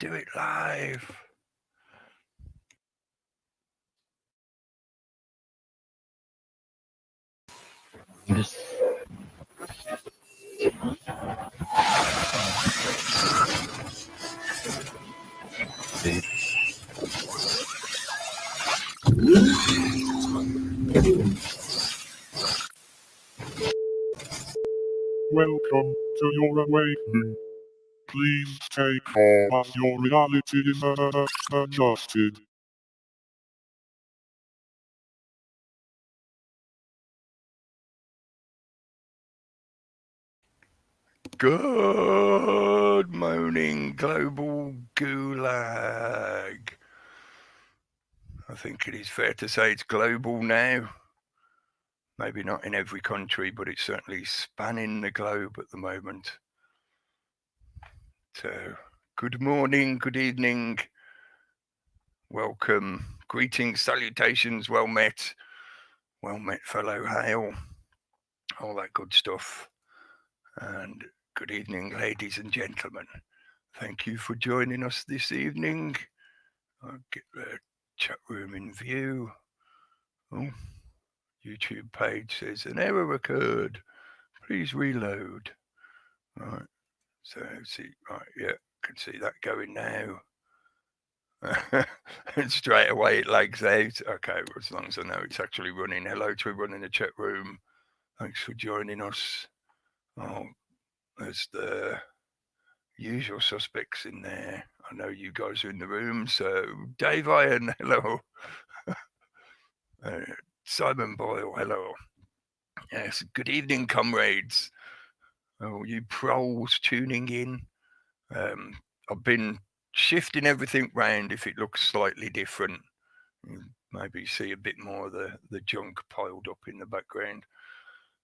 Do it live. Just Welcome to your awakening. Please take care as your reality is adjusted. Good morning, global gulag. I think it is fair to say it's global now. Maybe not in every country, but it's certainly spanning the globe at the moment. So, good morning, good evening, welcome, greetings, salutations, well met, fellow, hail, all that good stuff. And good evening, ladies and gentlemen. Thank you for joining us this evening. I'll get the chat room in view. Oh, YouTube page says an error occurred. Please reload. Right. So see, right, yeah, can see that going now. And straight away it lags out. Okay, well, as long as I know it's actually running. Hello to everyone in the chat room. Thanks for joining us. Oh, there's the usual suspects in there. I know you guys are in the room. So Dave Iron, hello. Simon Boyle, hello. Yes, good evening, comrades. Oh, you proles tuning in. I've been shifting everything round. If it looks slightly different, you maybe see a bit more of the junk piled up in the background.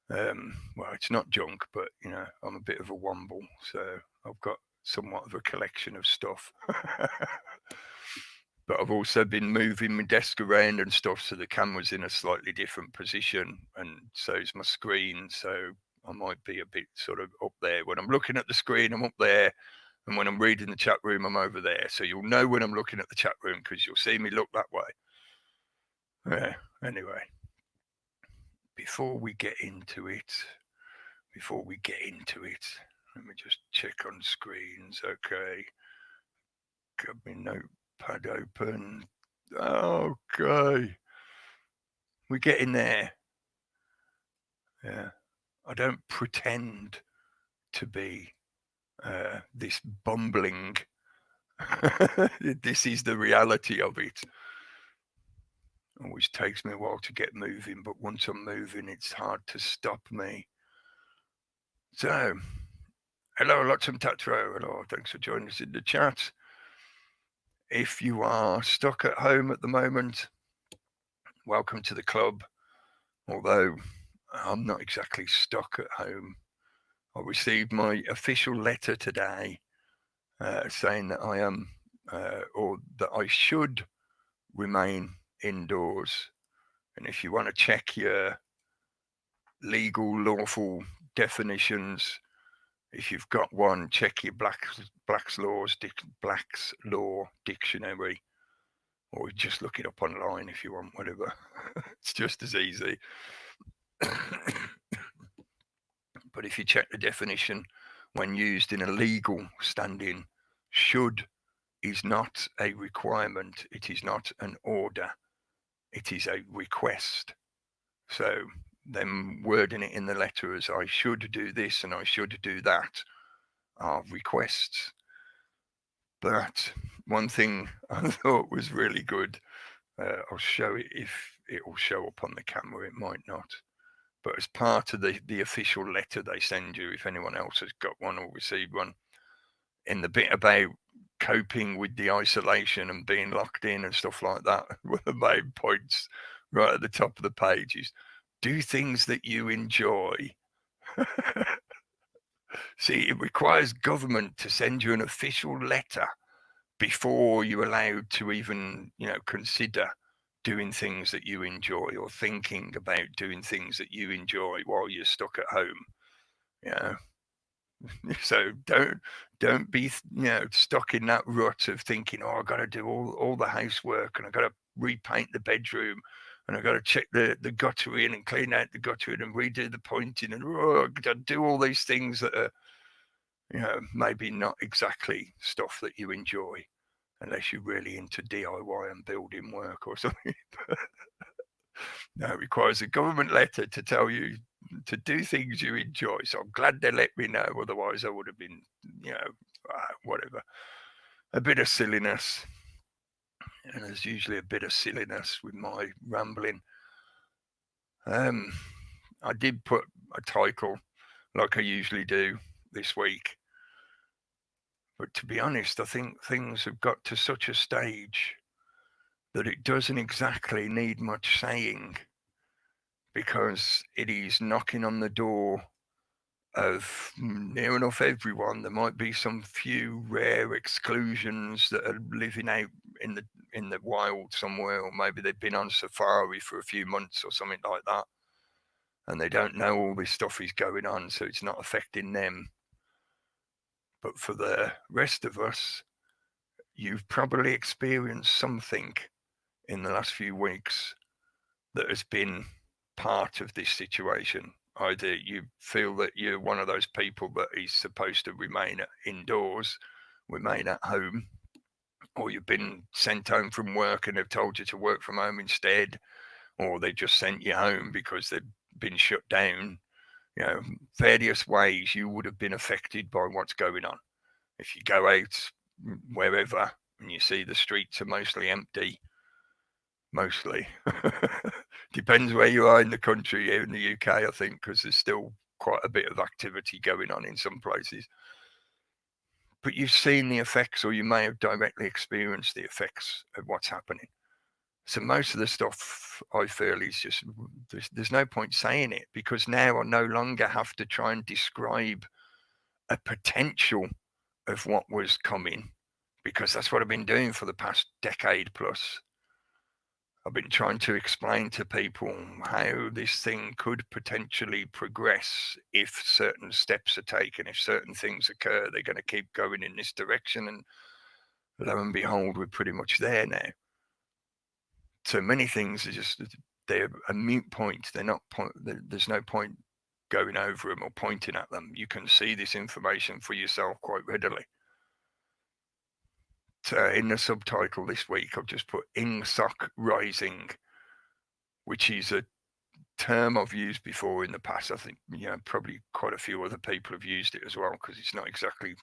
Well, it's not junk, but you know, I'm a bit of a womble, so I've got somewhat of a collection of stuff. But I've also been moving my desk around and stuff, so the camera's in a slightly different position, and so is my screen. So I might be a bit sort of up there. When I'm looking at the screen, I'm up there, and when I'm reading the chat room, I'm over there. So you'll know when I'm looking at the chat room because you'll see me look that way. Yeah. Anyway, before we get into it, let me just check on screens. Okay. Got my notepad open. Okay. We're getting there. Yeah. I don't pretend to be this bumbling. This is the reality of it. Always takes me a while to get moving, but once I'm moving, it's hard to stop me. So, hello, Lotsum Tatro. Hello, thanks for joining us in the chat. If you are stuck at home at the moment, welcome to the club. Although I'm not exactly stuck at home. I received my official letter today saying that I am, or that I should remain indoors. And if you want to check your legal, lawful definitions, if you've got one, check your Black's Law dictionary, or just look it up online if you want, whatever. It's just as easy. But if you check the definition, when used in a legal standing, should is not a requirement. It is not an order. It is a request. So them wording it in the letter as I should do this and I should do that are requests. But one thing I thought was really good, I'll show it if it will show up on the camera, it might not. But as part of the official letter they send you, if anyone else has got one or received one, in the bit about coping with the isolation and being locked in and stuff like that, one of the main points right at the top of the page is do things that you enjoy. See, it requires government to send you an official letter before you're allowed to even, consider doing things that you enjoy or thinking about doing things that you enjoy while you're stuck at home. So don't be stuck in that rut of thinking, oh, I've got to do all the housework, and I've got to repaint the bedroom, and I've got to check the gutter in and clean out the gutter in and redo the pointing, and I've got to do all these things that are maybe not exactly stuff that you enjoy, unless you're really into DIY and building work or something. No, it requires a government letter to tell you to do things you enjoy. So I'm glad they let me know. Otherwise, I would have been, whatever. A bit of silliness. And there's usually a bit of silliness with my rambling. I did put a title like I usually do this week. But to be honest, I think things have got to such a stage that it doesn't exactly need much saying, because it is knocking on the door of near enough everyone. There might be some few rare exclusions that are living out in the wild somewhere, or maybe they've been on safari for a few months or something like that, and they don't know all this stuff is going on, so it's not affecting them. But for the rest of us, you've probably experienced something in the last few weeks that has been part of this situation. Either you feel that you're one of those people that is supposed to remain indoors, remain at home, or you've been sent home from work and they've told you to work from home instead, or they just sent you home because they've been shut down. Various ways you would have been affected by what's going on. If you go out wherever and you see the streets are mostly empty, mostly. Depends where you are in the country. Here in the UK, I think, because there's still quite a bit of activity going on in some places. But you've seen the effects, or you may have directly experienced the effects of what's happening. So most of the stuff, I feel, is just, there's no point saying it, because now I no longer have to try and describe a potential of what was coming, because that's what I've been doing for the past decade plus. I've been trying to explain to people how this thing could potentially progress if certain steps are taken. If certain things occur, they're going to keep going in this direction, and lo and behold, we're pretty much there now. So many things are just, they're a moot point. They're not there's no point going over them or pointing at them. You can see this information for yourself quite readily. In the subtitle this week, I've just put Ingsoc rising, which is a term I've used before in the past. I think, probably quite a few other people have used it as well, because it's not exactly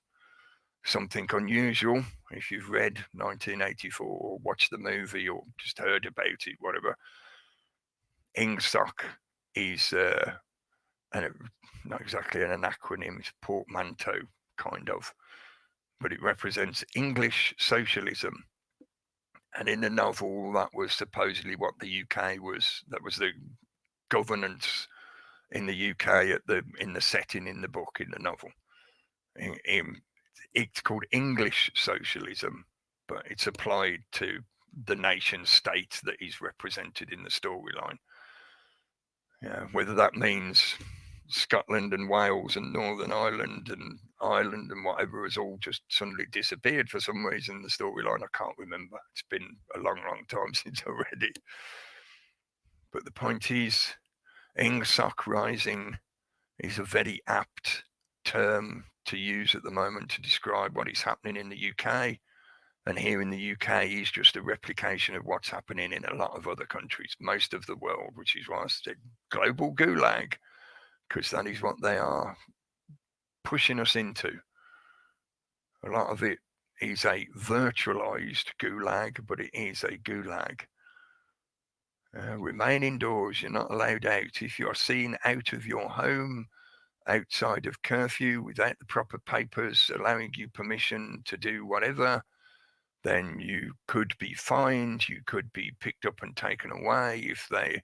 something unusual. If you've read 1984 or watched the movie or just heard about it, whatever, Ingsoc is not exactly an acronym, it's a portmanteau kind of, but it represents English socialism. And in the novel, that was supposedly what the UK was. That was the governance in the UK in the setting in the book, in the novel. It's called English socialism, but it's applied to the nation state that is represented in the storyline. Whether that means Scotland and Wales and Northern Ireland and whatever has all just suddenly disappeared for some reason in the storyline, I can't remember. It's been a long time since I read it. But the point is, Ingsoc rising is a very apt term to use at the moment to describe what is happening in the UK. And here in the UK is just a replication of what's happening in a lot of other countries, most of the world, which is why I said global gulag, because that is what they are pushing us into. A lot of it is a virtualized gulag, but it is a gulag. Remain indoors. You're not allowed out. If you're seen out of your home, outside of curfew, without the proper papers allowing you permission to do whatever, then you could be fined, you could be picked up and taken away. If they,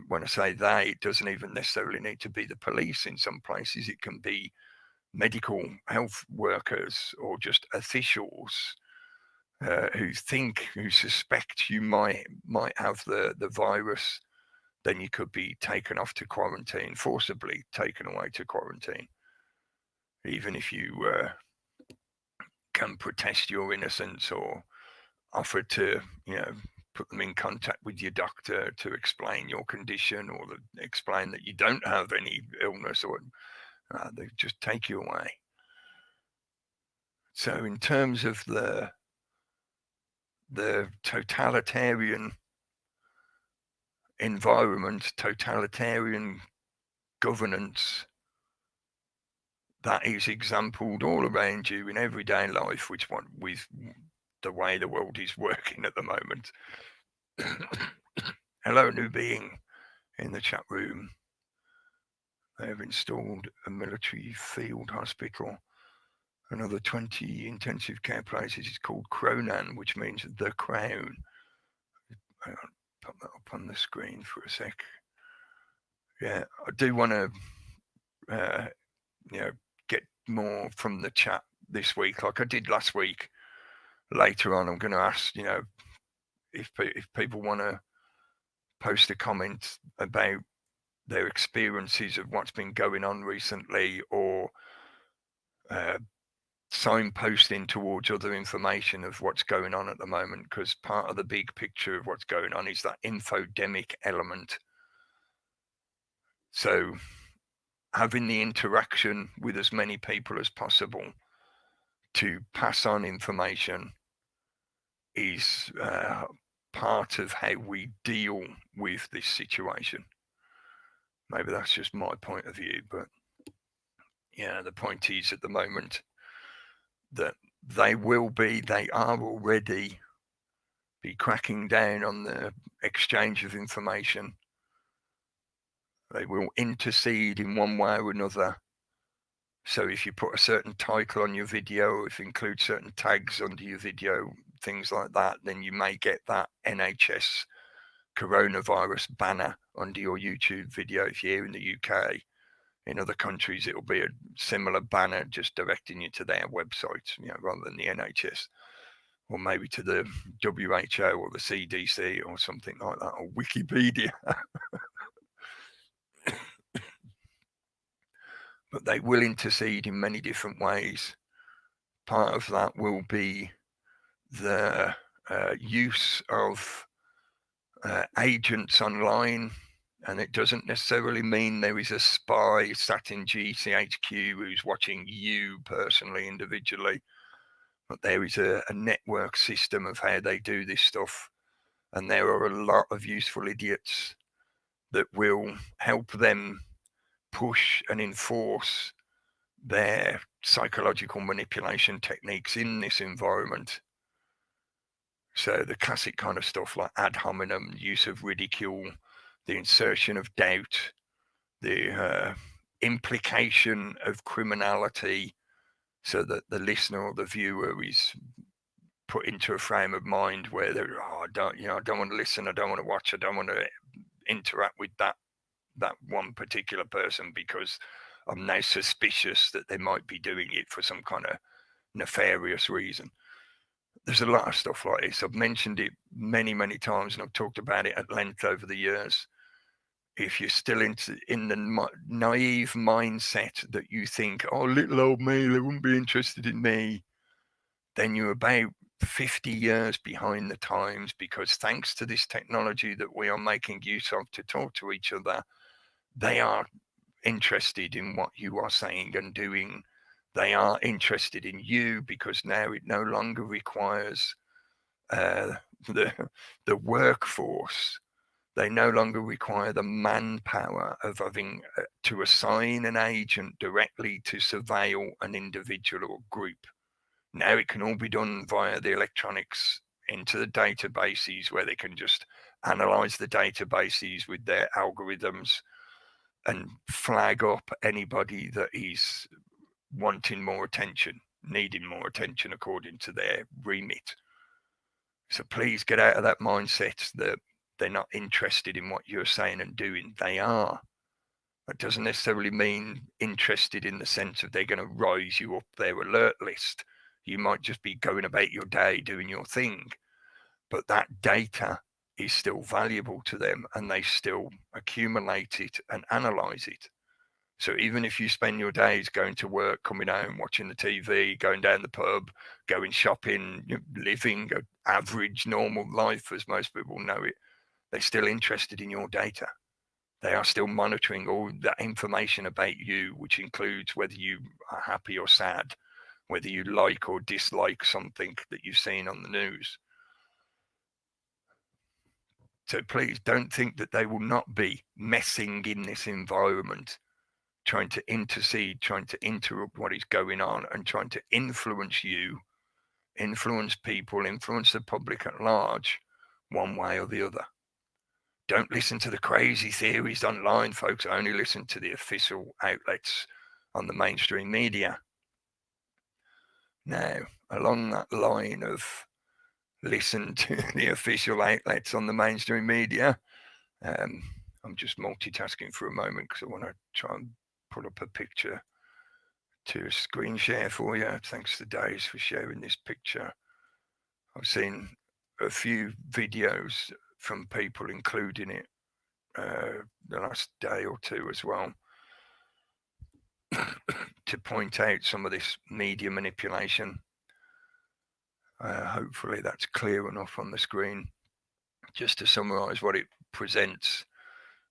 when I say they, it doesn't even necessarily need to be the police. In some places, it can be medical health workers or just officials who suspect you might have the virus. Then you could be taken off to quarantine, forcibly taken away to quarantine. even if you can protest your innocence or offer to, put them in contact with your doctor to explain your condition or explain that you don't have any illness, or they just take you away. So in terms of the totalitarian environment, totalitarian governance, that is exampled all around you in everyday life, with the way the world is working at the moment. Hello, new being in the chat room. They have installed a military field hospital. Another 20 intensive care places. It's called Cronan, which means the crown. I'll put that up on the screen for a sec. Yeah, I do want to, get more from the chat this week, like I did last week. Later on, I'm going to ask, if people want to post a comment about their experiences of what's been going on recently, or signposting towards other information of what's going on at the moment, because part of the big picture of what's going on is that infodemic element. So having the interaction with as many people as possible to pass on information is part of how we deal with this situation. Maybe that's just my point of view, but yeah, the point is at the moment that they are already be cracking down on the exchange of information. They will intercede in one way or another. So if you put a certain title on your video, if you include certain tags under your video, things like that, then you may get that NHS coronavirus banner under your YouTube video if you're here in the UK. In other countries, it'll be a similar banner just directing you to their website, rather than the NHS, or maybe to the WHO or the CDC or something like that, or Wikipedia. But they will intercede in many different ways. Part of that will be the use of agents online, and it doesn't necessarily mean there is a spy sat in GCHQ who's watching you personally, individually, but there is a network system of how they do this stuff, and there are a lot of useful idiots that will help them push and enforce their psychological manipulation techniques in this environment. So the classic kind of stuff like ad hominem, use of ridicule, the insertion of doubt, the implication of criminality, so that the listener or the viewer is put into a frame of mind where they're, I don't want to listen, I don't want to watch, I don't want to interact with that one particular person because I'm now suspicious that they might be doing it for some kind of nefarious reason. There's a lot of stuff like this. I've mentioned it many, many times, and I've talked about it at length over the years. If you're still in the naive mindset that you think, oh, little old me, they wouldn't be interested in me, then you're about 50 years behind the times, because thanks to this technology that we are making use of to talk to each other, they are interested in what you are saying and doing. They are interested in you, because now it no longer requires the workforce. They no longer require the manpower of having to assign an agent directly to surveil an individual or group. Now it can all be done via the electronics into the databases, where they can just analyze the databases with their algorithms and flag up anybody that is wanting more attention, needing more attention according to their remit. So please get out of that mindset that they're not interested in what you're saying and doing. They are. That doesn't necessarily mean interested in the sense of they're going to rise you up their alert list. You might just be going about your day doing your thing, but that data is still valuable to them, and they still accumulate it and analyze it. So even if you spend your days going to work, coming home, watching the TV, going down the pub, going shopping, living an average, normal life as most people know it, they're still interested in your data. They are still monitoring all that information about you, which includes whether you are happy or sad, whether you like or dislike something that you've seen on the news. So please don't think that they will not be messing in this environment, trying to intercede, trying to interrupt what is going on, and trying to influence you, influence people, influence the public at large, one way or the other. Don't listen to the crazy theories online, folks. Only listen to the official outlets on the mainstream media. Now, along that line of listen to the official outlets on the mainstream media, I'm just multitasking for a moment because I want to try and pull up a picture to screen share for you. Thanks to Days for sharing this picture. I've seen a few videos from people including it the last day or two as well to point out some of this media manipulation. Hopefully that's clear enough on the screen. Just to summarize what it presents,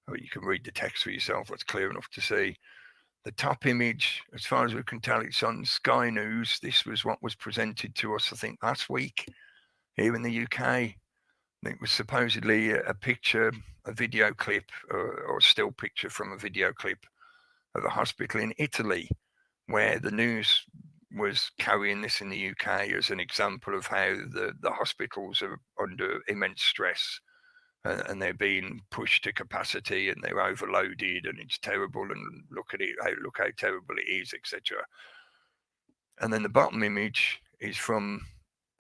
or you can read the text for yourself, that's clear enough to see. The top image, as far as we can tell, it's on Sky News. This was what was presented to us, I think, last week here in the UK. It was supposedly a picture, a video clip, or a still picture from a video clip of a hospital in Italy, where the news was carrying this in the UK as an example of how the hospitals are under immense stress and they're being pushed to capacity and they're overloaded and it's terrible and look how terrible it is, etc. And then the bottom image is from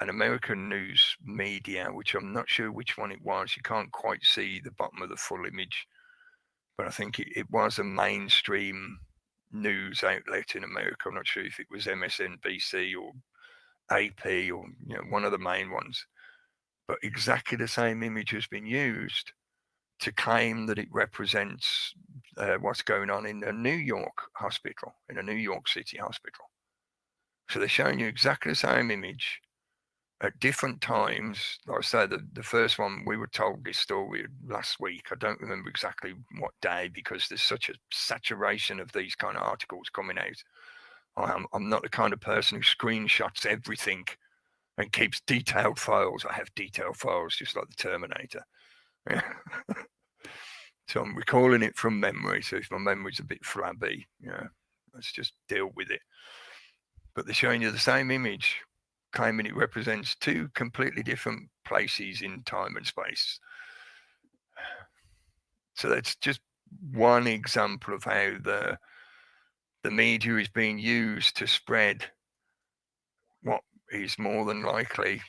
an American news media, which I'm not sure which one it was. You can't quite see the bottom of the full image, but I think it was a mainstream news outlet in America. I'm not sure if it was MSNBC or AP or one of the main ones, but exactly the same image has been used to claim that it represents what's going on in a New York hospital, in a New York City hospital. So they're showing you exactly the same image at different times. Like I say, the first one, we were told this story last week. I don't remember exactly what day because there's such a saturation of these kind of articles coming out. I'm not the kind of person who screenshots everything and keeps detailed files. I have detailed files just like the Terminator. So I'm recalling it from memory. So if my memory's a bit flabby, let's just deal with it. But they're showing you the same image, claiming it represents two completely different places in time and space. So that's just one example of how the media is being used to spread what is more than likely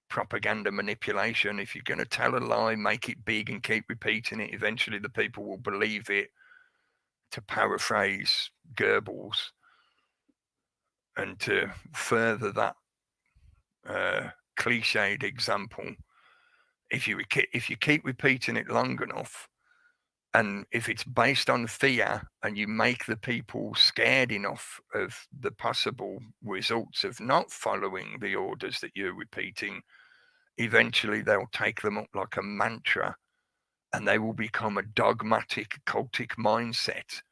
propaganda manipulation. If you're going to tell a lie, make it big and keep repeating it. Eventually the people will believe it. To paraphrase Goebbels, and to further that cliched example, if you keep repeating it long enough, and if it's based on fear and you make the people scared enough of the possible results of not following the orders that you're repeating, eventually they'll take them up like a mantra and they will become a dogmatic cultic mindset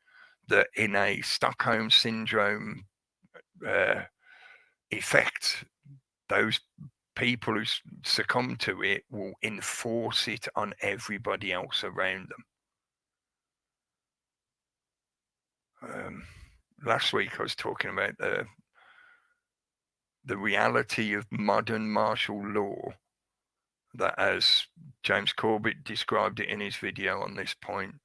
that in a Stockholm syndrome effect, those people who succumb to it will enforce it on everybody else around them. Last week I was talking about the reality of modern martial law, that as James Corbett described it in his video on this point,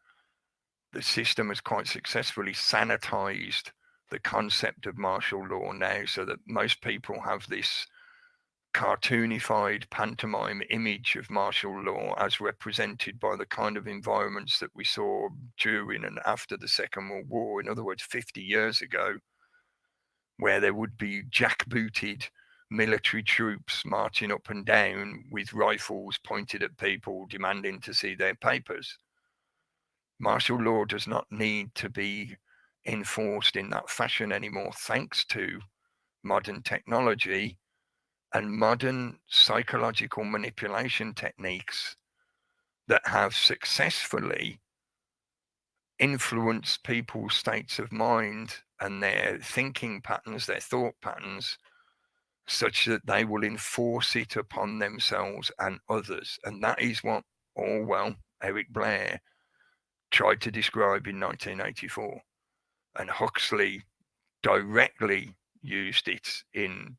the system has quite successfully sanitized the concept of martial law now, so that most people have this cartoonified pantomime image of martial law as represented by the kind of environments that we saw during and after the Second World War. In other words, 50 years ago, where there would be jackbooted military troops marching up and down with rifles pointed at people demanding to see their papers. Martial law does not need to be enforced in that fashion anymore, thanks to modern technology and modern psychological manipulation techniques that have successfully influenced people's states of mind and their thinking patterns, their thought patterns, such that they will enforce it upon themselves and others. And that is what Orwell, Eric Blair, tried to describe in 1984. And Huxley directly used it in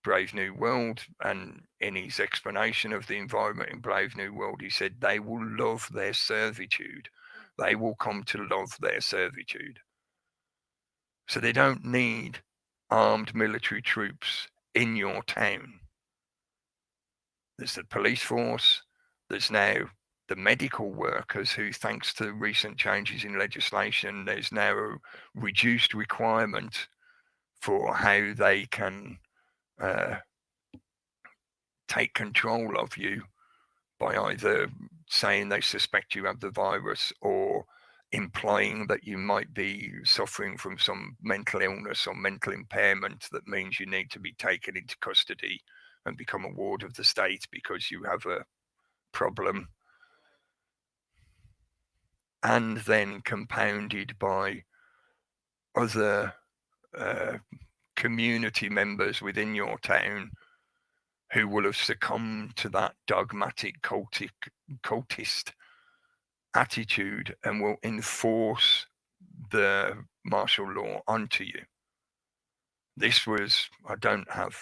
Brave New World, and in his explanation of the environment in Brave New World, he said they will love their servitude. They will come to love their servitude. So they don't need armed military troops in your town. There's the police force. There's now the medical workers who, thanks to recent changes in legislation, there's now a reduced requirement for how they can take control of you by either saying they suspect you have the virus or implying that you might be suffering from some mental illness or mental impairment that means you need to be taken into custody and become a ward of the state because you have a problem. And then compounded by other community members within your town who will have succumbed to that dogmatic cultist attitude and will enforce the martial law onto you. This was, I don't have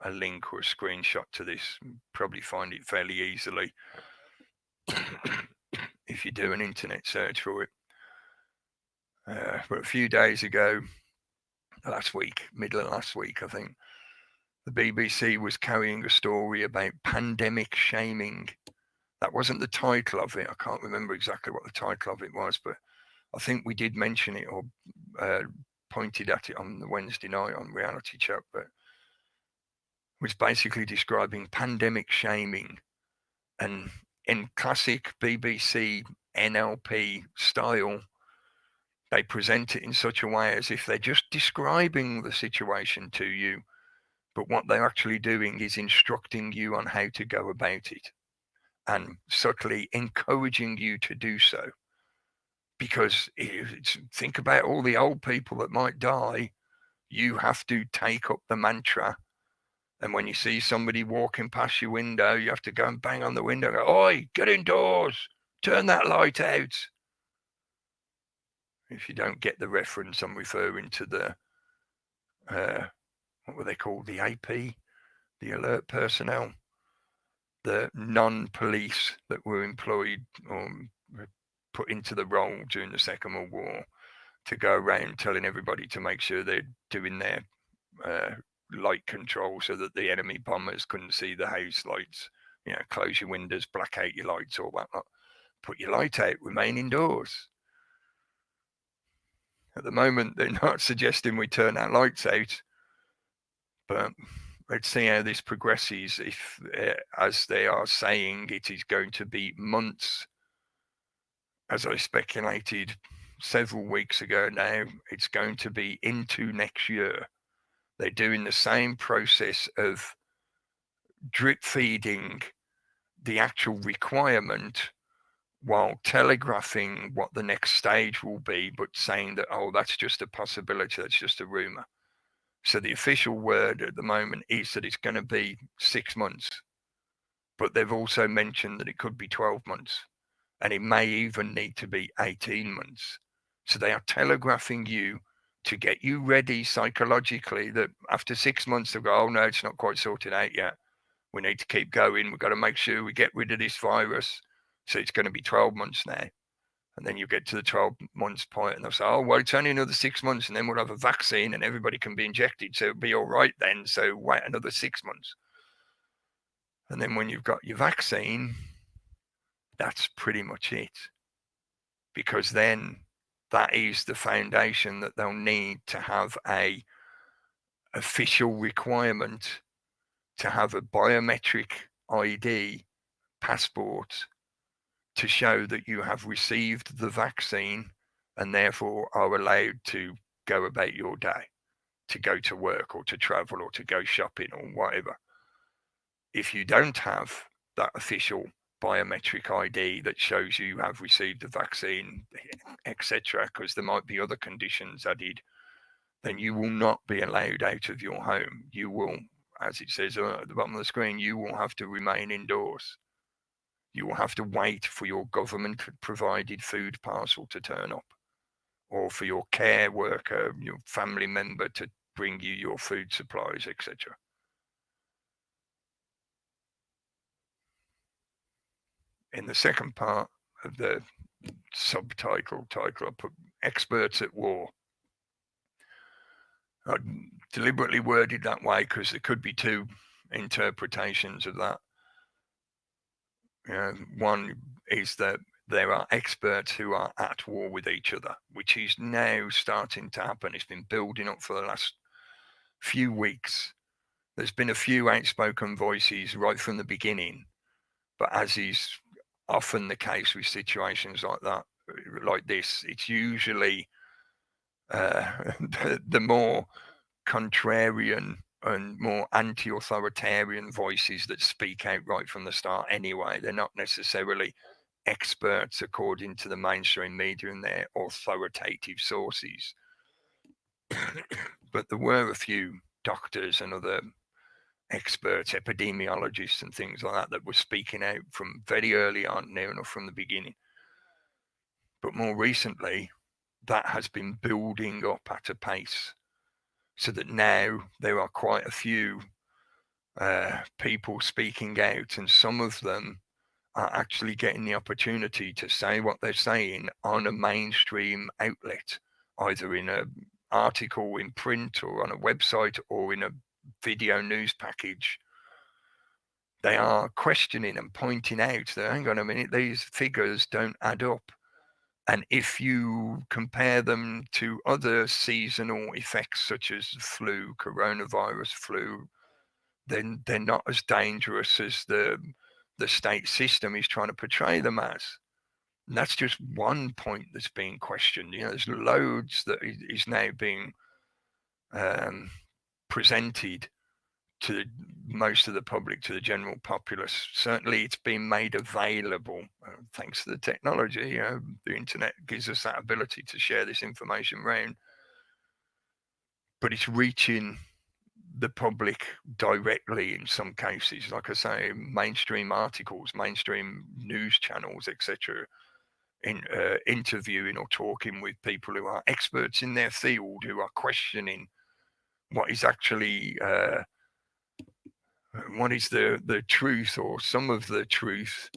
a link or a screenshot to this, probably find it fairly easily if you do an internet search for it. But a few days ago, last week, middle of last week, I think, the BBC was carrying a story about pandemic shaming. That wasn't the title of it. I can't remember exactly what the title of it was, but I think we did mention it or pointed at it on the Wednesday night on Reality Chat, but it was basically describing pandemic shaming. And in classic BBC NLP style, they present it in such a way as if they're just describing the situation to you, but what they're actually doing is instructing you on how to go about it and subtly encouraging you to do so. Because think about all the old people that might die. You have to take up the mantra. And when you see somebody walking past your window, you have to go and bang on the window and go, "Oi, get indoors, turn that light out." If you don't get the reference, I'm referring to the, what were they called? The AP, the alert personnel, the non-police that were employed or put into the role during the Second World War to go around telling everybody to make sure they're doing their light control so that the enemy bombers couldn't see the house lights. You know, close your windows, black out your lights, all that lot. Put your light out, remain indoors. At the moment, they're not suggesting we turn our lights out, but let's see how this progresses. If, as they are saying, it is going to be months, as I speculated several weeks ago now, it's going to be into next year. They're doing the same process of drip feeding the actual requirement while telegraphing what the next stage will be, but saying that, oh, that's just a possibility, that's just a rumor. So the official word at the moment is that it's going to be 6 months, but they've also mentioned that it could be 12 months, and it may even need to be 18 months. So they are telegraphing you to get you ready psychologically that after 6 months they'll go, oh no, it's not quite sorted out yet. We need to keep going. We've got to make sure we get rid of this virus. So it's going to be 12 months now. And then you get to the 12 months point and they'll say, oh, well, it's only another 6 months and then we'll have a vaccine and everybody can be injected. So it'll be all right then. So wait another 6 months. And then when you've got your vaccine, that's pretty much it. Because then that is the foundation that they'll need to have a official requirement to have a biometric ID passport to show that you have received the vaccine and therefore are allowed to go about your day, to go to work or to travel or to go shopping or whatever. If you don't have that official biometric ID that shows you have received the vaccine, etc., because there might be other conditions added, then you will not be allowed out of your home. You will, as it says at the bottom of the screen, you will have to remain indoors. You will have to wait for your government-provided food parcel to turn up, or for your care worker, your family member to bring you your food supplies, etc. In the second part of the title, I put experts at war. I deliberately worded that way because there could be two interpretations of that. One is that there are experts who are at war with each other, which is now starting to happen. It's been building up for the last few weeks. There's been a few outspoken voices right from the beginning, but as is often the case with situations like that, like this, it's usually the more contrarian and more anti-authoritarian voices that speak out right from the start anyway. They're not necessarily experts according to the mainstream media and their authoritative sources. But there were a few doctors and other experts, epidemiologists and things like that were speaking out from very early on, near enough from the beginning. But more recently, that has been building up at a pace, so that now there are quite a few people speaking out, and some of them are actually getting the opportunity to say what they're saying on a mainstream outlet, either in an article in print or on a website or in a video news package. They are questioning and pointing out that, hang on a minute, these figures don't add up. And if you compare them to other seasonal effects such as flu, coronavirus flu, then they're not as dangerous as the state system is trying to portray them as. And that's just one point that's being questioned. There's loads that is now being presented to most of the public, to the general populace. Certainly it's been made available thanks to the technology. The internet gives us that ability to share this information around, but it's reaching the public directly in some cases. Like I say, mainstream articles, mainstream news channels, etc., in interviewing or talking with people who are experts in their field, who are questioning what is actually what is the truth, or some of the truth,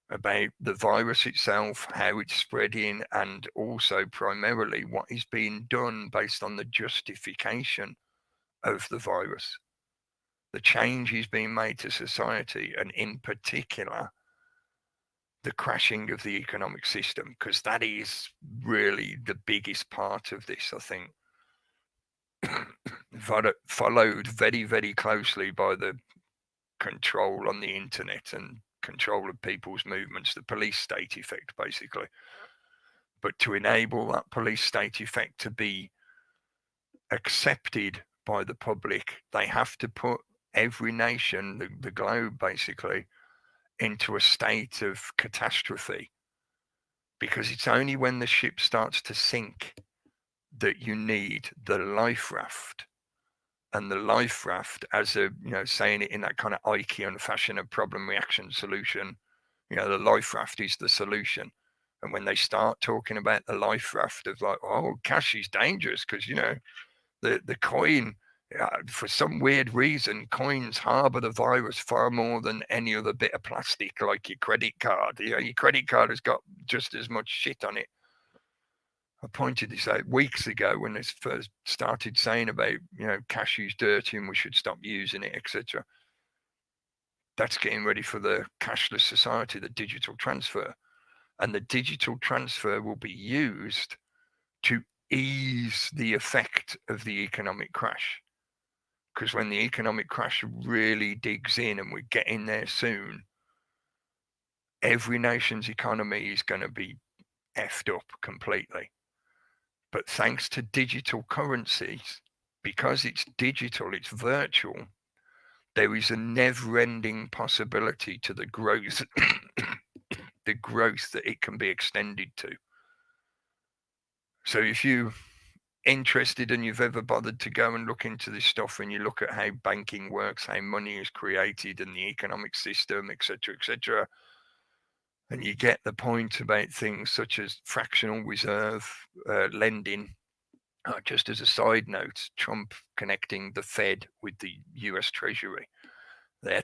about the virus itself, how it's spreading, and also primarily what is being done based on the justification of the virus, the changes being made to society, and in particular the crashing of the economic system, because that is really the biggest part of this, I think. Followed very, very closely by the control on the internet and control of people's movements, the police state effect, basically. But to enable that police state effect to be accepted by the public, they have to put every nation, the globe basically, into a state of catastrophe, because it's only when the ship starts to sink that you need the life raft. And the life raft, as a, saying it in that kind of Ikean fashion of problem reaction solution, the life raft is the solution. And when they start talking about the life raft of like, oh, cash is dangerous because, the coin, for some weird reason, coins harbor the virus far more than any other bit of plastic, like your credit card. Your credit card has got just as much shit on it. I pointed this out weeks ago when this first started saying about, cash is dirty and we should stop using it, etc. That's getting ready for the cashless society, the digital transfer. And the digital transfer will be used to ease the effect of the economic crash. Because when the economic crash really digs in, and we're getting there soon, every nation's economy is going to be effed up completely. But thanks to digital currencies, because it's digital, it's virtual, there is a never-ending possibility to the growth, the growth that it can be extended to. So if you're interested and you've ever bothered to go and look into this stuff, and you look at how banking works, how money is created, and the economic system, etc., and you get the point about things such as fractional reserve lending. Just as a side note, Trump connecting the Fed with the US Treasury,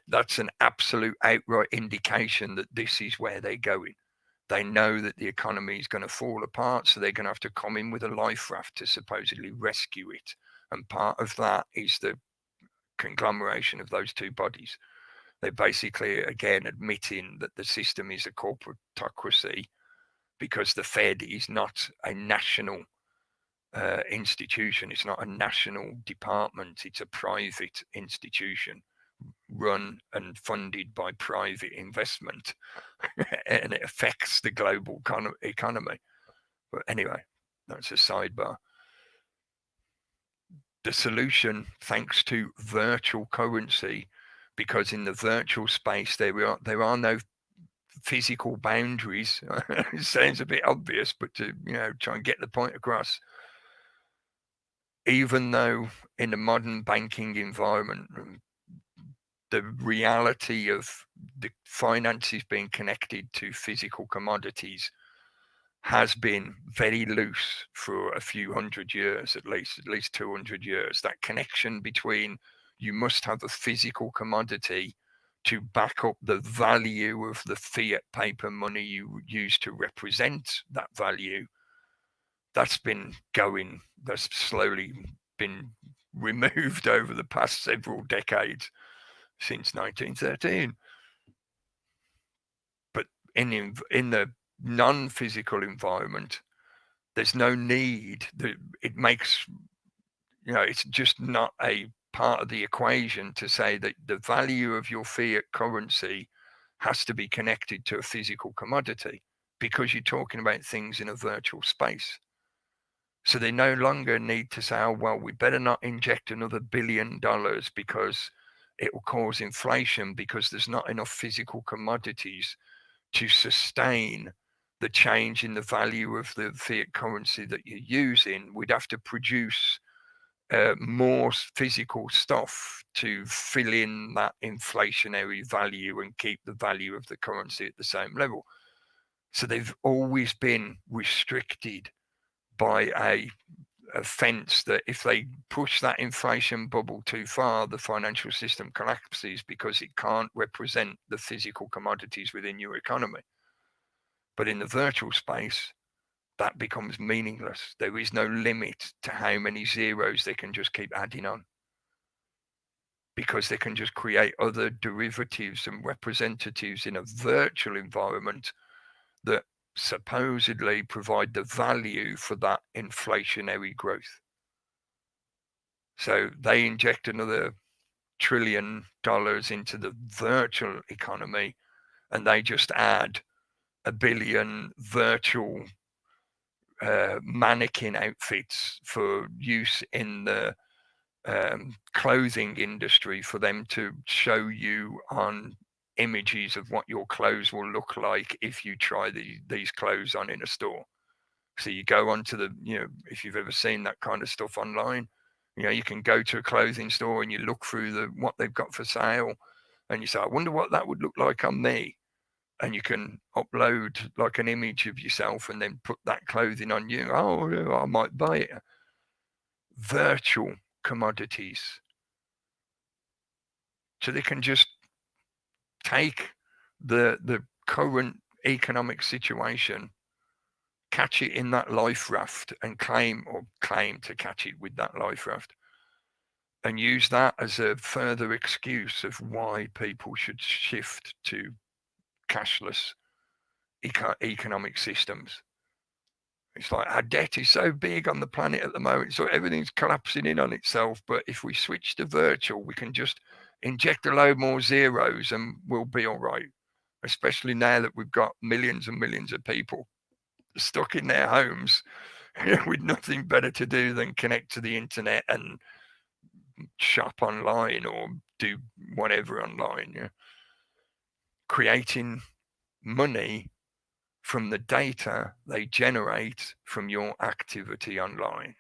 that's an absolute outright indication that this is where they're going. They know that the economy is going to fall apart, so they're going to have to come in with a life raft to supposedly rescue it. And part of that is the conglomeration of those two bodies. They're basically, again, admitting that the system is a corporatocracy because the Fed is not a national institution. It's not a national department. It's a private institution run and funded by private investment, and it affects the global economy. But anyway, that's a sidebar. The solution, thanks to virtual currency, because in the virtual space there are no physical boundaries. It sounds a bit obvious, but to try and get the point across. Even though in the modern banking environment, the reality of the finances being connected to physical commodities has been very loose for a few hundred years, at least 200 years. That connection between you must have a physical commodity to back up the value of the fiat paper money you use to represent that value, that's slowly been removed over the past several decades, since 1913. But in the non-physical environment, there's no need. It makes, it's just not a part of the equation to say that the value of your fiat currency has to be connected to a physical commodity, because you're talking about things in a virtual space. So they no longer need to say, oh, well, we better not inject another $1 billion because it will cause inflation, because there's not enough physical commodities to sustain the change in the value of the fiat currency that you're using. We'd have to produce more physical stuff to fill in that inflationary value and keep the value of the currency at the same level. So they've always been restricted by a fence that if they push that inflation bubble too far, the financial system collapses because it can't represent the physical commodities within your economy. But in the virtual space, that becomes meaningless. There is no limit to how many zeros they can just keep adding on, because they can just create other derivatives and representatives in a virtual environment that supposedly provide the value for that inflationary growth. So they inject another $1 trillion into the virtual economy, and they just add 1 billion virtual mannequin outfits for use in the clothing industry, for them to show you on images of what your clothes will look like if you try these clothes on in a store. So you go onto the, if you've ever seen that kind of stuff online, you can go to a clothing store and you look through what they've got for sale, and you say, I wonder what that would look like on me. And you can upload like an image of yourself and then put that clothing on you. Oh, I might buy it. Virtual commodities. So they can just take the current economic situation, catch it in that life raft, and claim to catch it with that life raft, and use that as a further excuse of why people should shift to cashless economic systems. It's like our debt is so big on the planet at the moment, so everything's collapsing in on itself. But if we switch to virtual, we can just inject a load more zeros and we'll be all right. Especially now that we've got millions and millions of people stuck in their homes with nothing better to do than connect to the internet and shop online or do whatever online. Yeah? Creating money from the data they generate from your activity online.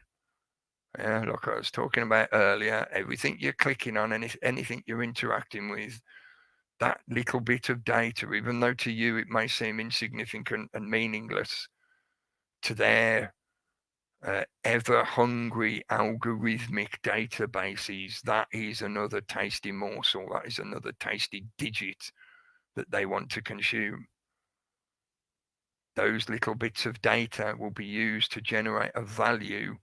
Yeah, like I was talking about earlier, everything you're clicking on, anything you're interacting with, that little bit of data, even though to you it may seem insignificant and meaningless, to their ever hungry algorithmic databases, that is another tasty morsel, that is another tasty digit that they want to consume. Those little bits of data will be used to generate a value,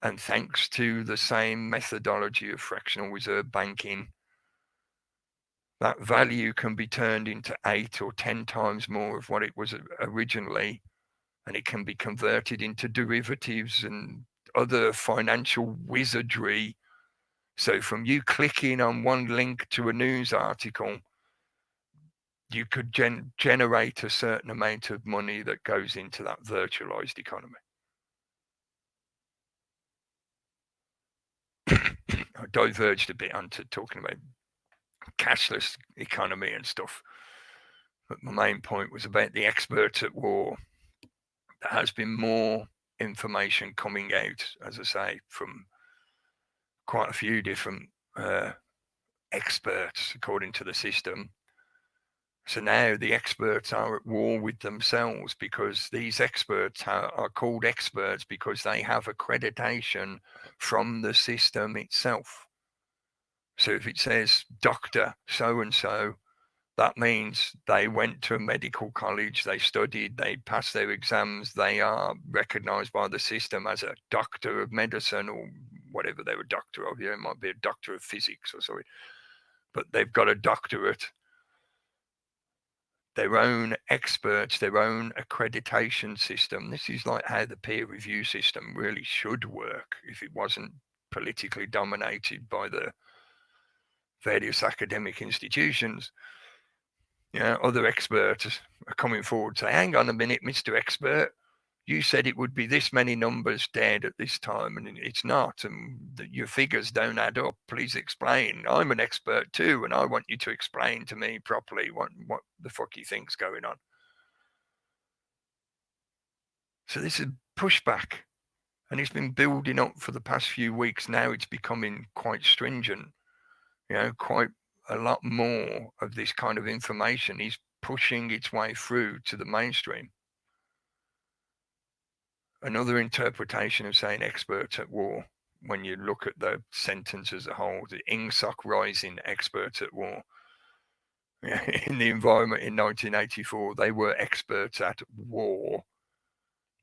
and thanks to the same methodology of fractional reserve banking, that value can be turned into 8 or 10 times more of what it was originally, and it can be converted into derivatives and other financial wizardry. So from you clicking on one link to a news article, you could generate a certain amount of money that goes into that virtualized economy. I diverged a bit onto talking about cashless economy and stuff, but my main point was about the experts at war. There has been more information coming out, as I say, from quite a few different experts according to the system. So now the experts are at war with themselves, because these experts are called experts because they have accreditation from the system itself. So if it says Dr. So-and-so, that means they went to a medical college, they studied, they passed their exams, they are recognized by the system as a doctor of medicine or whatever they're a doctor of. Yeah, it might be a doctor of physics or something, but they've got a doctorate. Their own experts, their own accreditation system. This is like how the peer review system really should work if it wasn't politically dominated by the various academic institutions. Other experts are coming forward saying, hang on a minute, Mr. Expert, you said it would be this many numbers dead at this time, and it's not, and your figures don't add up. Please explain. I'm an expert too, and I want you to explain to me properly what the fuck you think's going on. So this is pushback, and it's been building up for the past few weeks. Now it's becoming quite stringent. Quite a lot more of this kind of information is pushing its way through to the mainstream. Another interpretation of saying experts at war, when you look at the sentence as a whole, the Ingsoc rising experts at war. In the environment in 1984, they were experts at war,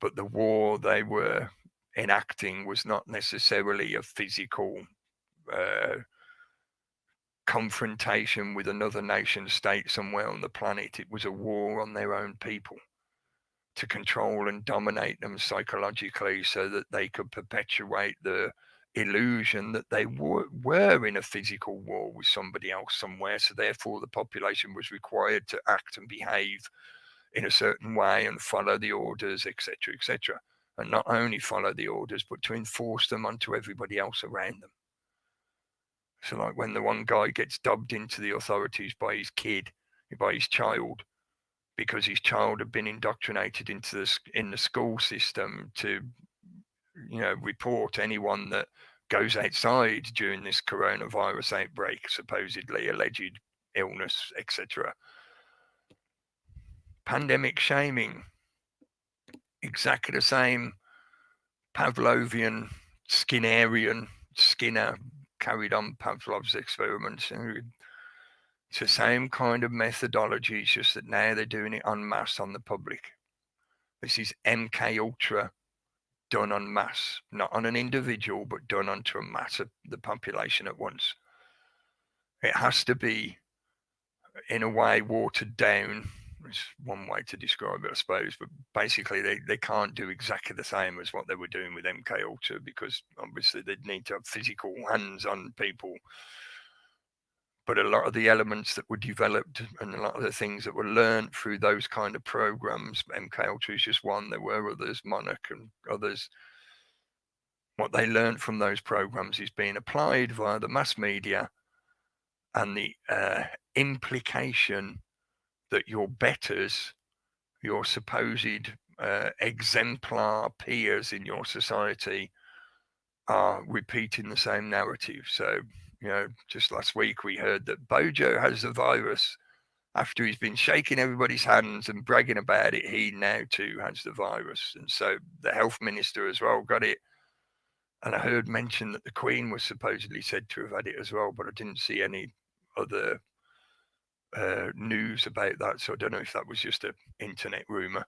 but the war they were enacting was not necessarily a physical confrontation with another nation state somewhere on the planet. It was a war on their own people, to control and dominate them psychologically so that they could perpetuate the illusion that they were in a physical war with somebody else somewhere. So therefore the population was required to act and behave in a certain way and follow the orders, etc., etc. And not only follow the orders, but to enforce them onto everybody else around them. So like when the one guy gets dubbed into the authorities by his child, because his child had been indoctrinated in the school system to, report anyone that goes outside during this coronavirus outbreak, supposedly alleged illness, etc. Pandemic shaming, exactly the same Pavlovian, Skinner carried on Pavlov's experiments. It's the same kind of methodology, it's just that now they're doing it en masse on the public. This is MK Ultra done en masse, not on an individual, but done onto a mass of the population at once. It has to be, in a way, watered down. It's one way to describe it, I suppose, but basically they can't do exactly the same as what they were doing with MK Ultra, because obviously they'd need to have physical hands on people But a lot of the elements that were developed and a lot of the things that were learned through those kind of programs, MK Ultra is just one, there were others, Monarch and others. What they learned from those programs is being applied via the mass media, and the implication that your betters, your supposed exemplar peers in your society, are repeating the same narrative. So, just last week we heard that Bojo has the virus. After he's been shaking everybody's hands and bragging about it, he now too has the virus. And so the health minister as well got it. And I heard mention that the Queen was supposedly said to have had it as well, but I didn't see any other news about that. So I don't know if that was just an internet rumor,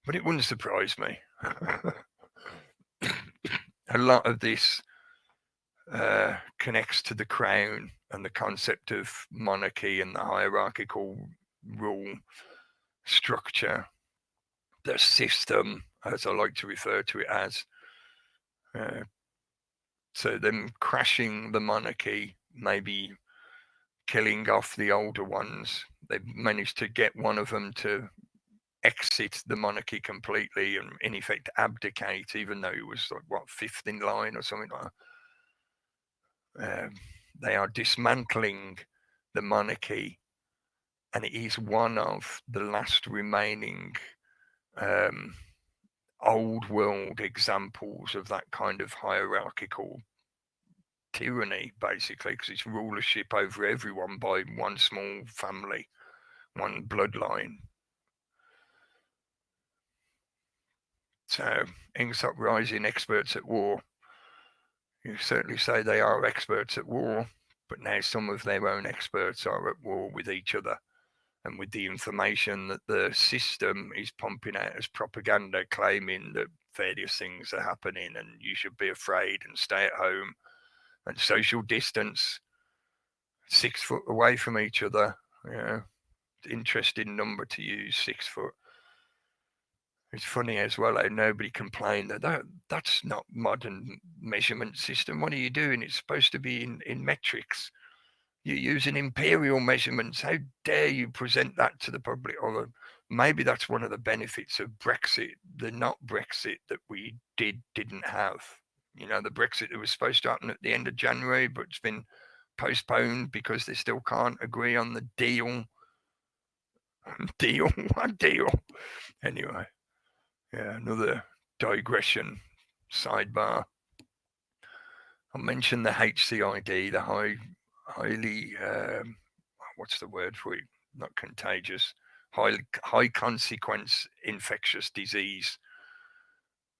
but it wouldn't surprise me. A lot of this connects to the crown and the concept of monarchy and the hierarchical rule structure, the system, as I like to refer to it as. So them crashing the monarchy, maybe killing off the older ones. They've managed to get one of them to exit the monarchy completely and in effect abdicate, even though he was like, fifth in line or something like that. They are dismantling the monarchy, and it is one of the last remaining old world examples of that kind of hierarchical tyranny, basically, because it's rulership over everyone by one small family, one bloodline. So, Ingsoc Rising experts at war. You certainly say they are experts at war, but now some of their own experts are at war with each other and with the information that the system is pumping out as propaganda, claiming that various things are happening and you should be afraid and stay at home and social distance 6 foot away from each other. Interesting number to use, 6 foot. It's funny as well how nobody complained that that's not modern measurement system. What are you doing? It's supposed to be in metrics. You're using imperial measurements. How dare you present that to the public? Or maybe that's one of the benefits of Brexit, the not Brexit that we didn't have. The Brexit that was supposed to happen at the end of January, but it's been postponed because they still can't agree on the deal. What deal? Anyway. Yeah, another digression, sidebar. I'll mention the HCID, the highly, what's the word for it? Not contagious, high consequence infectious disease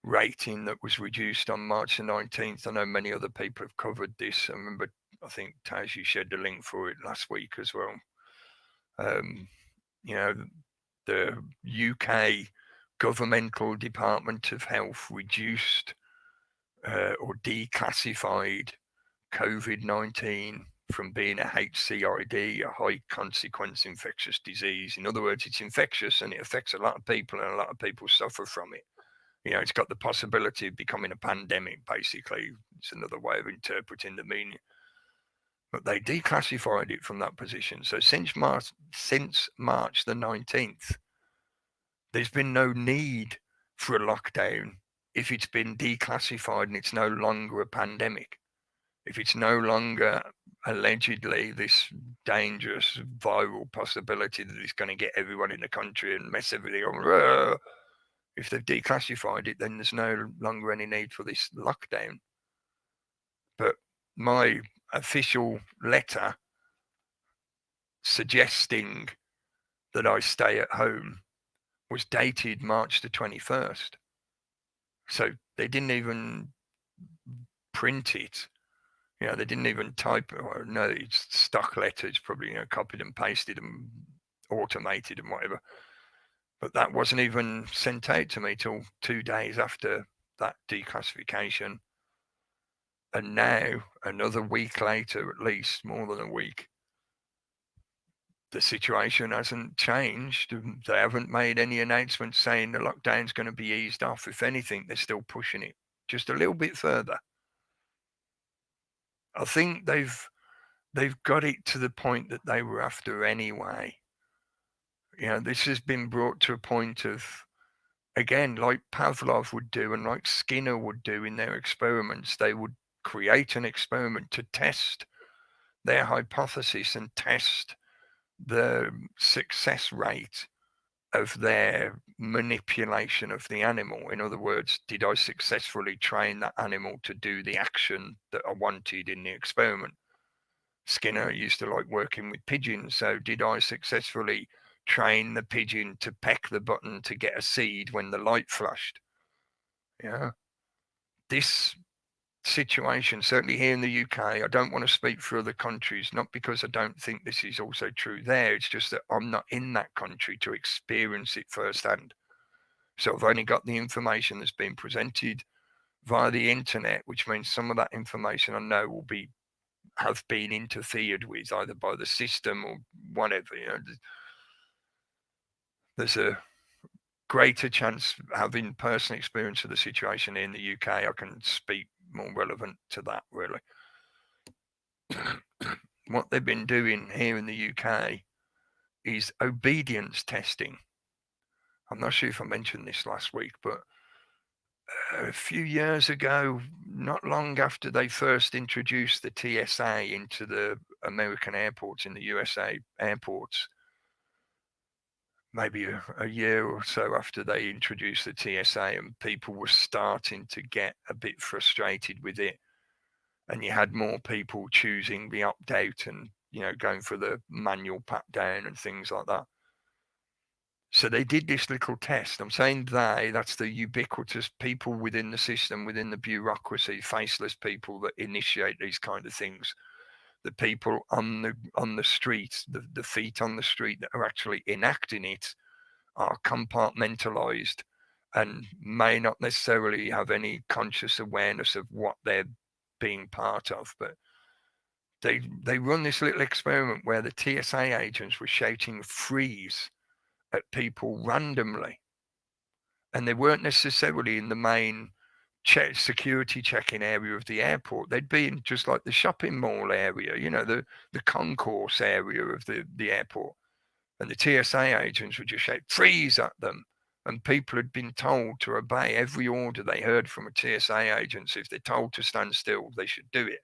rating that was reduced on March the 19th. I know many other people have covered this. I think Taz, you shared the link for it last week as well. The UK Governmental Department of Health reduced or declassified COVID-19 from being a HCID, a high consequence infectious disease. In other words, it's infectious and it affects a lot of people, and a lot of people suffer from it. It's got the possibility of becoming a pandemic, basically. It's another way of interpreting the meaning. But they declassified it from that position. So since March the 19th, there's been no need for a lockdown if it's been declassified and it's no longer a pandemic. If it's no longer allegedly this dangerous viral possibility that it's going to get everyone in the country and mess everything up. If they've declassified it, then there's no longer any need for this lockdown. But my official letter suggesting that I stay at home was dated March the 21st. So they didn't even print it. They didn't even type it. Or, no, it's stock letters, probably, copied and pasted and automated and whatever. But that wasn't even sent out to me till 2 days after that declassification. And now, another week later, at least, more than a week, the situation hasn't changed. They haven't made any announcements saying the lockdown's going to be eased off. If anything, they're still pushing it just a little bit further. I think they've they've got it to the point that they were after anyway. This has been brought to a point of, again, like Pavlov would do and like Skinner would do in their experiments, they would create an experiment to test their hypothesis and test the success rate of their manipulation of the animal. In other words, did I successfully train that animal to do the action that I wanted in the experiment? Skinner used to like working with pigeons, so did I successfully train the pigeon to peck the button to get a seed when the light flashed? This situation, certainly here in the UK, I don't want to speak for other countries, not because I don't think this is also true there, it's just that I'm not in that country to experience it firsthand. So I've only got the information that's been presented via the internet, which means some of that information I know have been interfered with either by the system or whatever. There's a greater chance, having personal experience of the situation in the UK, I can speak more relevant to that, really. What they've been doing here in the UK is obedience testing. I'm not sure if I mentioned this last week, but a few years ago, not long after they first introduced the TSA into the American airports, in the USA airports, maybe a year or so after they introduced the TSA, and people were starting to get a bit frustrated with it, and you had more people choosing the opt-out and going for the manual pat down and things like that. So they did this little test. I'm saying that's the ubiquitous people within the system, within the bureaucracy, faceless people that initiate these kind of things. The people on the street, the feet on the street that are actually enacting it, are compartmentalized and may not necessarily have any conscious awareness of what they're being part of. But they run this little experiment where the TSA agents were shouting freeze at people randomly, and they weren't necessarily in the main security checking area of the airport. They'd be in just like the shopping mall area, the concourse area of the airport, and the TSA agents would just shout freeze at them, and people had been told to obey every order they heard from a TSA agent. So if they're told to stand still, they should do it.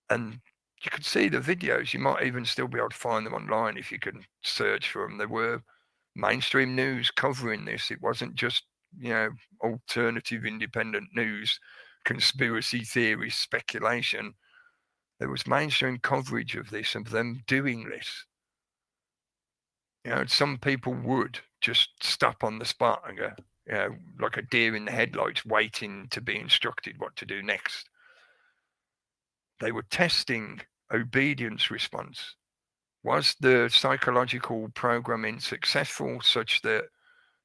And you could see the videos. You might even still be able to find them online if you can search for them. There were mainstream news covering this. It wasn't just, alternative independent news, conspiracy theory, speculation. There was mainstream coverage of this, of them doing this. Some people would just stop on the spot and go, like a deer in the headlights, waiting to be instructed what to do next. They were testing obedience response. Was the psychological programming successful such that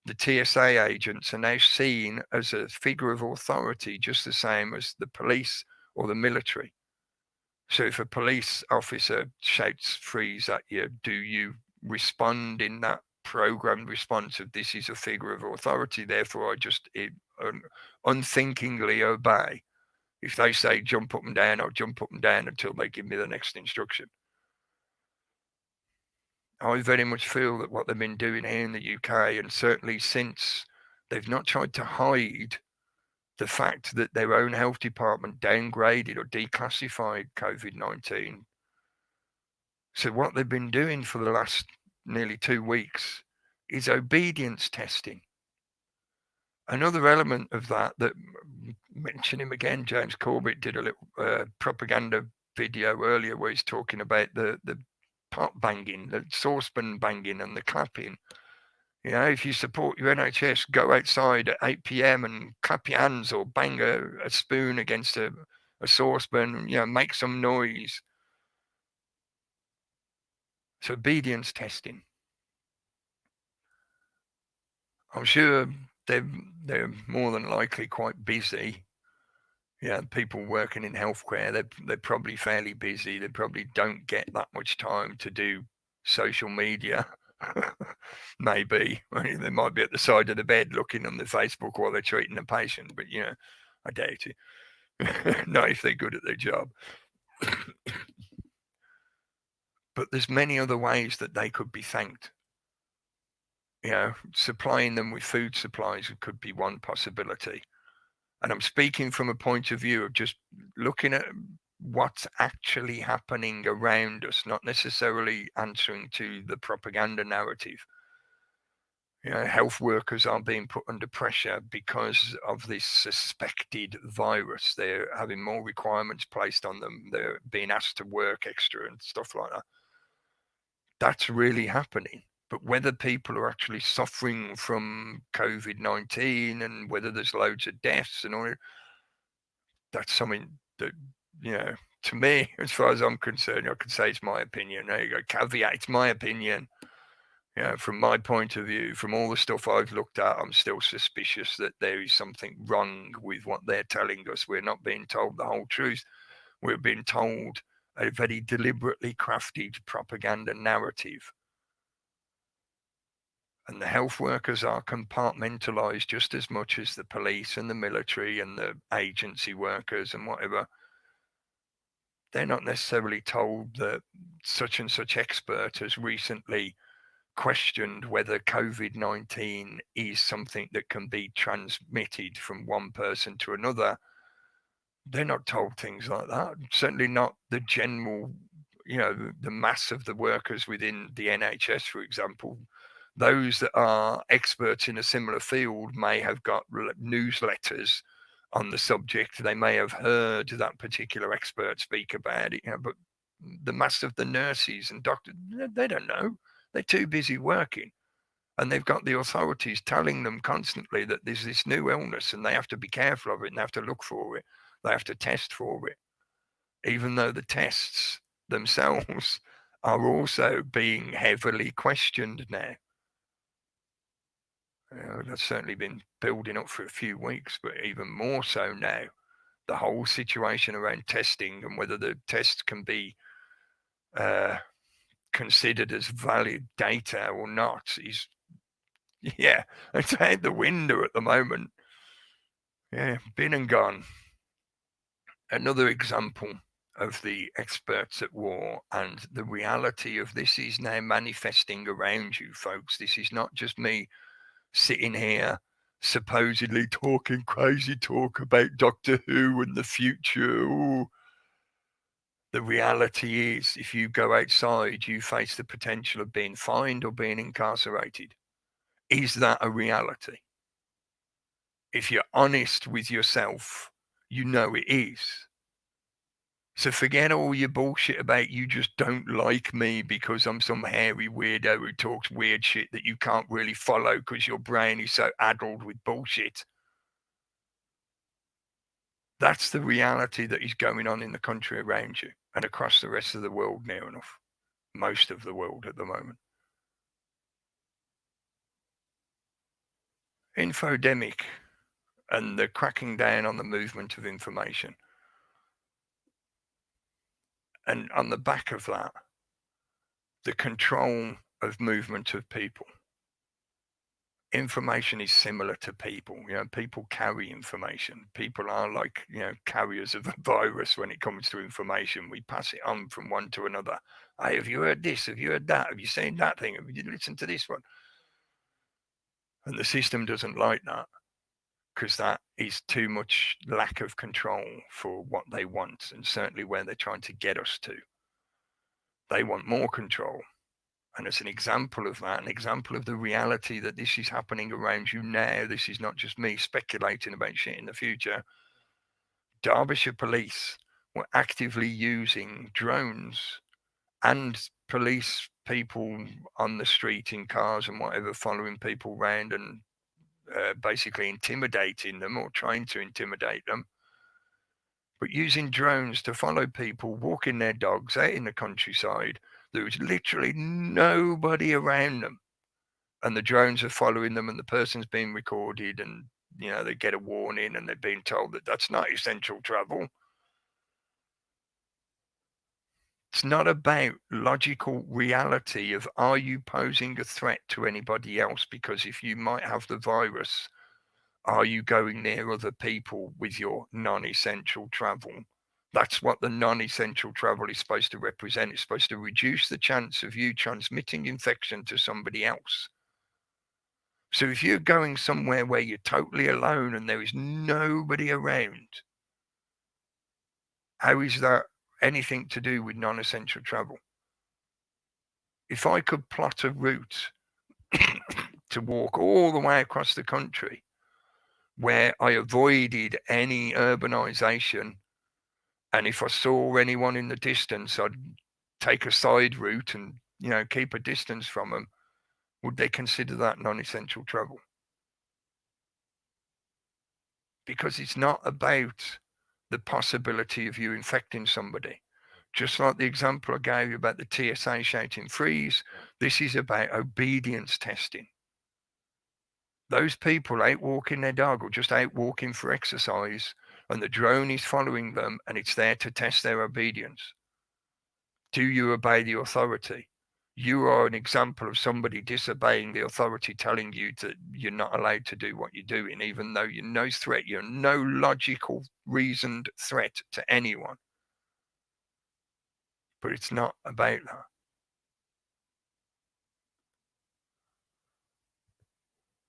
the TSA agents are now seen as a figure of authority, just the same as the police or the military? So if a police officer shouts freeze at you, do you respond in that programmed response of this is a figure of authority, therefore I just unthinkingly obey? If they say jump up and down, I'll jump up and down until they give me the next instruction. I very much feel that what they've been doing here in the UK, and certainly since, they've not tried to hide the fact that their own health department downgraded or declassified COVID-19. So what they've been doing for the last nearly 2 weeks is obedience testing. Another element of that mention him again, James Corbett did a little propaganda video earlier where he's talking about the pot banging, the saucepan banging and the clapping. If you support your NHS, go outside at 8 p.m. and clap your hands or bang a spoon against a saucepan, make some noise. So obedience testing. I'm sure they're more than likely quite busy. People working in healthcare, they're probably fairly busy. They probably don't get that much time to do social media. Maybe they might be at the side of the bed looking on the Facebook while they're treating a patient, but I doubt it. Not if they're good at their job. But there's many other ways that they could be thanked. Supplying them with food supplies could be one possibility. And I'm speaking from a point of view of just looking at what's actually happening around us, not necessarily answering to the propaganda narrative. Health workers are being put under pressure because of this suspected virus. They're having more requirements placed on them. They're being asked to work extra and stuff like that. That's really happening. But whether people are actually suffering from COVID-19 and whether there's loads of deaths and all, that's something that, to me, as far as I'm concerned, I could say it's my opinion. There you go. Caveat, it's my opinion. From my point of view, from all the stuff I've looked at, I'm still suspicious that there is something wrong with what they're telling us. We're not being told the whole truth. We're being told a very deliberately crafted propaganda narrative. And the health workers are compartmentalized just as much as the police and the military and the agency workers and whatever. They're not necessarily told that such and such expert has recently questioned whether COVID-19 is something that can be transmitted from one person to another. They're not told things like that. Certainly not the general, the mass of the workers within the NHS, for example. Those that are experts in a similar field may have got newsletters on the subject. They may have heard that particular expert speak about it, but the mass of the nurses and doctors, they don't know. They're too busy working. And they've got the authorities telling them constantly that there's this new illness and they have to be careful of it and they have to look for it. They have to test for it. Even though the tests themselves are also being heavily questioned now. That's certainly been building up for a few weeks, but even more so now. The whole situation around testing and whether the tests can be considered as valid data or not is, it's out the window at the moment. Been and gone. Another example of the experts at war, and the reality of this is now manifesting around you, folks. This is not just me sitting here supposedly talking crazy talk about Doctor Who and the future. Ooh. The reality is, if you go outside, you face the potential of being fined or being incarcerated. Is that a reality? If you're honest with yourself, you know it is. So forget all your bullshit about you just don't like me because I'm some hairy weirdo who talks weird shit that you can't really follow because your brain is so addled with bullshit. That's the reality that is going on in the country around you and across the rest of the world near enough. Most of the world at the moment. Infodemic and the cracking down on the movement of information. And on the back of that, the control of movement of people. Information is similar to people. People carry information. People are like, carriers of a virus when it comes to information. We pass it on from one to another. Hey, have you heard this? Have you heard that? Have you seen that thing? Have you listened to this one? And the system doesn't like that because that is too much lack of control for what they want, and certainly where they're trying to get us to. They want more control. And as an example of that, an example of the reality that this is happening around you now, this is not just me speculating about shit in the future. Derbyshire police were actively using drones and police people on the street in cars and whatever, following people around and basically intimidating them or trying to intimidate them. But using drones to follow people walking their dogs out in the countryside. There was literally nobody around them. And the drones are following them and the person's being recorded and, they get a warning and they're being told that that's not essential travel. It's not about logical reality of are you posing a threat to anybody else? Because if you might have the virus, are you going near other people with your non-essential travel? That's what the non-essential travel is supposed to represent. It's supposed to reduce the chance of you transmitting infection to somebody else. So if you're going somewhere where you're totally alone and there is nobody around, how is that anything to do with non-essential travel? If I could plot a route to walk all the way across the country where I avoided any urbanization, and if I saw anyone in the distance, I'd take a side route and, keep a distance from them, would they consider that non-essential travel? Because it's not about the possibility of you infecting somebody. Just like the example I gave you about the TSA shouting freeze, this is about obedience testing. Those people out walking their dog or just out walking for exercise, and the drone is following them and it's there to test their obedience. Do you obey the authority? You are an example of somebody disobeying the authority, telling you that you're not allowed to do what you're doing, even though you're no threat, you're no logical, reasoned threat to anyone. But it's not about that.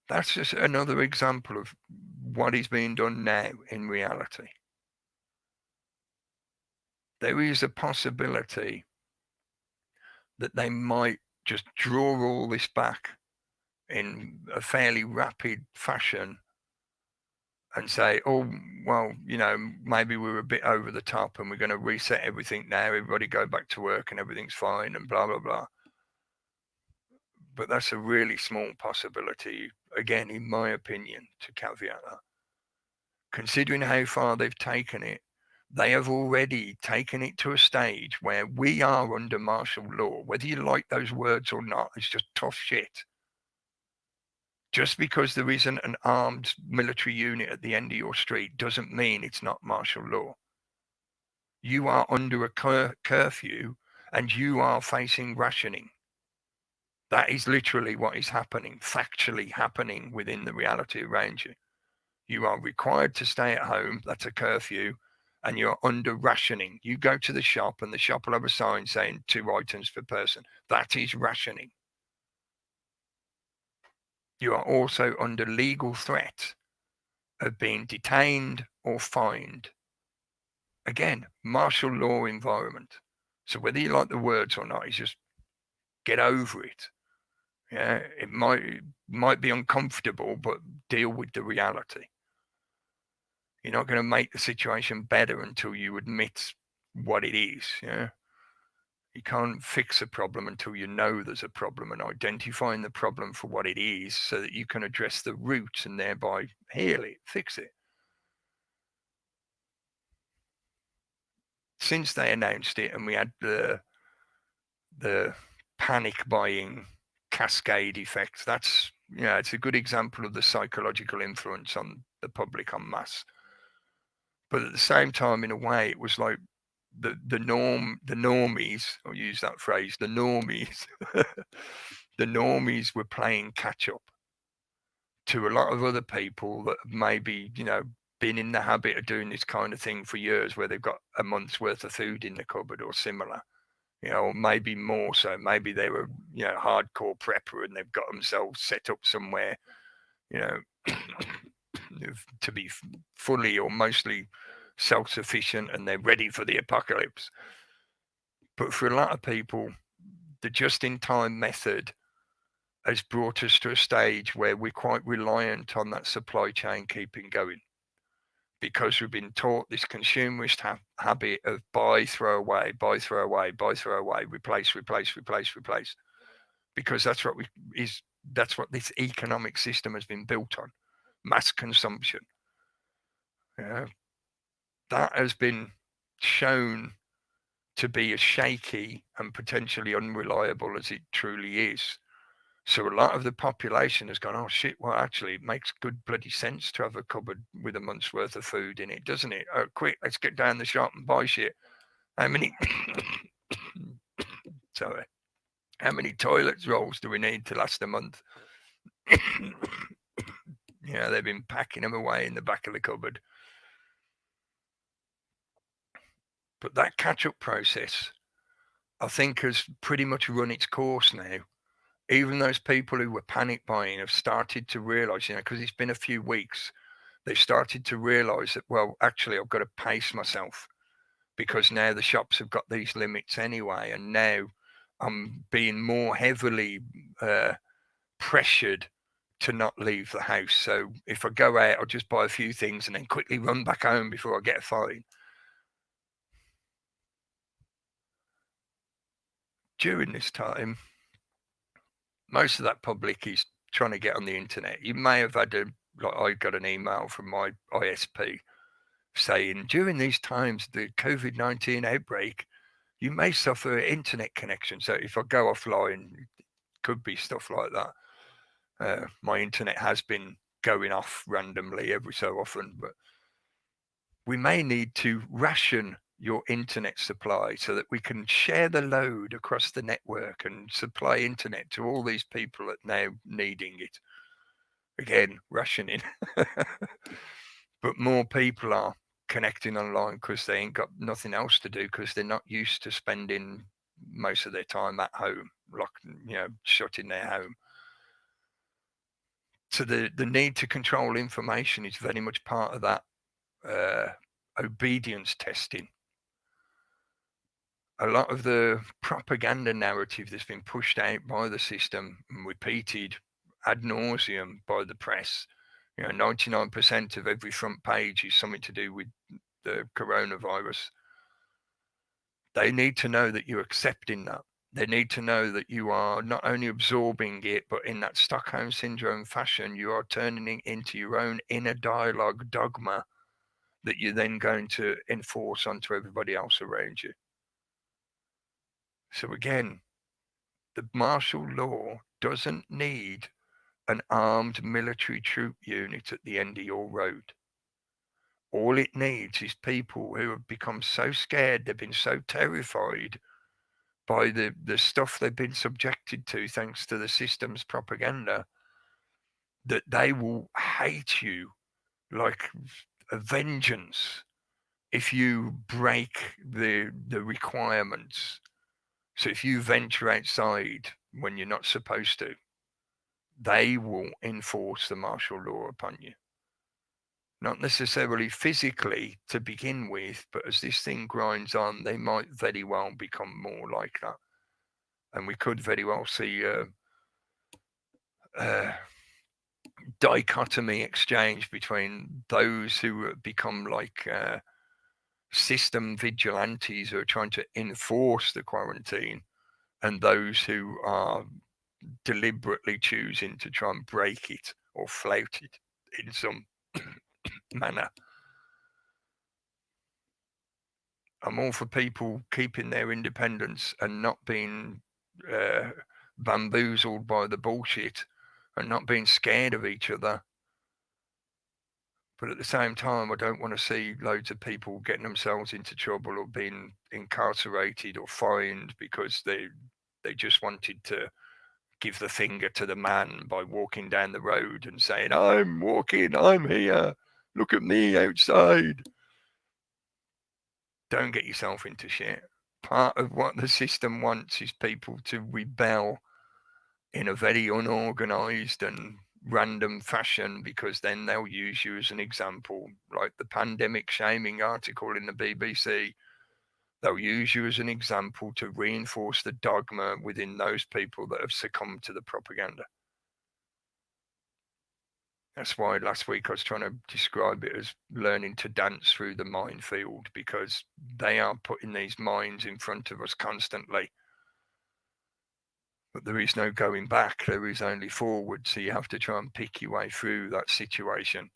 That's just another example of what is being done now in reality. There is a possibility that they might just draw all this back in a fairly rapid fashion and say, oh, well, maybe we were a bit over the top and we're going to reset everything now. Everybody go back to work and everything's fine and blah, blah, blah. But that's a really small possibility, again, in my opinion, to caveat that. Considering how far they've taken it, they have already taken it to a stage where we are under martial law. Whether you like those words or not, it's just tough shit. Just because there isn't an armed military unit at the end of your street doesn't mean it's not martial law. You are under a curfew and you are facing rationing. That is literally what is happening, factually happening within the reality around you. You are required to stay at home, that's a curfew, and you're under rationing. You go to the shop and the shop will have a sign saying 2 items per person. That is rationing. You are also under legal threat of being detained or fined. Again, martial law environment. So whether you like the words or not, it's just get over it. Yeah, it might be uncomfortable, but deal with the reality. You're not going to make the situation better until you admit what it is. Yeah, you can't fix a problem until you know there's a problem, and identifying the problem for what it is so that you can address the root and thereby heal it, fix it. Since they announced it and we had the panic buying cascade effect, that's it's a good example of the psychological influence on the public en masse. But at the same time, in a way, it was like the normies, I'll use that phrase, the normies, the normies were playing catch up to a lot of other people that maybe, been in the habit of doing this kind of thing for years, where they've got a month's worth of food in the cupboard or similar, or maybe more so. Maybe they were, hardcore prepper and they've got themselves set up somewhere, to be fully or mostly self-sufficient and they're ready for the apocalypse. But for a lot of people, the just-in-time method has brought us to a stage where we're quite reliant on that supply chain keeping going, because we've been taught this consumerist habit of buy, throw away, buy, throw away, buy, throw away, replace, replace, replace, replace, because that's what this economic system has been built on, mass consumption. That has been shown to be as shaky and potentially unreliable as it truly is. So a lot of the population has gone, oh shit, well actually it makes good bloody sense to have a cupboard with a month's worth of food in it, doesn't it? Oh, quick, let's get down the shop and buy shit. How many toilet rolls do we need to last a month? They've been packing them away in the back of the cupboard. But that catch-up process, I think, has pretty much run its course now. Even those people who were panic buying have started to realise, because it's been a few weeks, they've started to realise that, well, actually, I've got to pace myself, because now the shops have got these limits anyway, and now I'm being more heavily pressured to not leave the house. So if I go out, I'll just buy a few things and then quickly run back home before I get a fine. During this time, most of that public is trying to get on the internet. You may have had I got an email from my ISP saying, during these times, the COVID-19 outbreak, you may suffer internet connection. So if I go offline, it could be stuff like that. My internet has been going off randomly every so often, but we may need to ration your internet supply so that we can share the load across the network and supply internet to all these people that now needing it. Again, rationing. But more people are connecting online because they ain't got nothing else to do, because they're not used to spending most of their time at home, locked, shut in their home. So the need to control information is very much part of that obedience testing. A lot of the propaganda narrative that's been pushed out by the system and repeated ad nauseum by the press, 99% of every front page is something to do with the coronavirus. They need to know that you're accepting that. They need to know that you are not only absorbing it, but in that Stockholm Syndrome fashion, you are turning it into your own inner dialogue dogma that you're then going to enforce onto everybody else around you. So again, the martial law doesn't need an armed military troop unit at the end of your road. All it needs is people who have become so scared, they've been so terrified by the stuff they've been subjected to thanks to the system's propaganda, that they will hate you like a vengeance if you break the requirements. So if you venture outside when you're not supposed to, they will enforce the martial law upon you. Not necessarily physically to begin with, but as this thing grinds on, they might very well become more like that. And we could very well see dichotomy exchange between those who become like system vigilantes who are trying to enforce the quarantine, and those who are deliberately choosing to try and break it or flout it in some manner. I'm all for people keeping their independence and not being bamboozled by the bullshit and not being scared of each other. But at the same time, I don't want to see loads of people getting themselves into trouble or being incarcerated or fined because they just wanted to give the finger to the man by walking down the road and saying, I'm walking, I'm here, look at me outside. Don't get yourself into shit. Part of what the system wants is people to rebel in a very unorganized and random fashion, because then they'll use you as an example, like the pandemic shaming article in the BBC. They'll use you as an example to reinforce the dogma within those people that have succumbed to the propaganda. That's why last week I was trying to describe it as learning to dance through the minefield, because they are putting these mines in front of us constantly. But there is no going back, there is only forward. So you have to try and pick your way through that situation.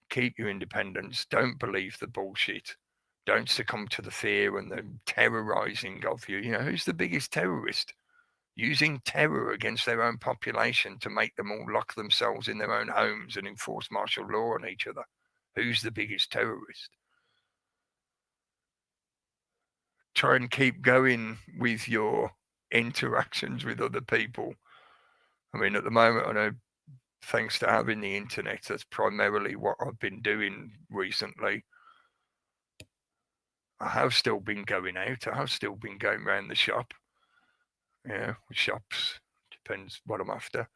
Keep your independence. Don't believe the bullshit. Don't succumb to the fear and the terrorizing of you. Who's the biggest terrorist? Using terror against their own population to make them all lock themselves in their own homes and enforce martial law on each other. Who's the biggest terrorist? Try and keep going with your interactions with other people. I mean, at the moment, I know, thanks to having the internet, that's primarily what I've been doing recently. I have still been going out. I have still been going around the shop. Shops, depends what I'm after.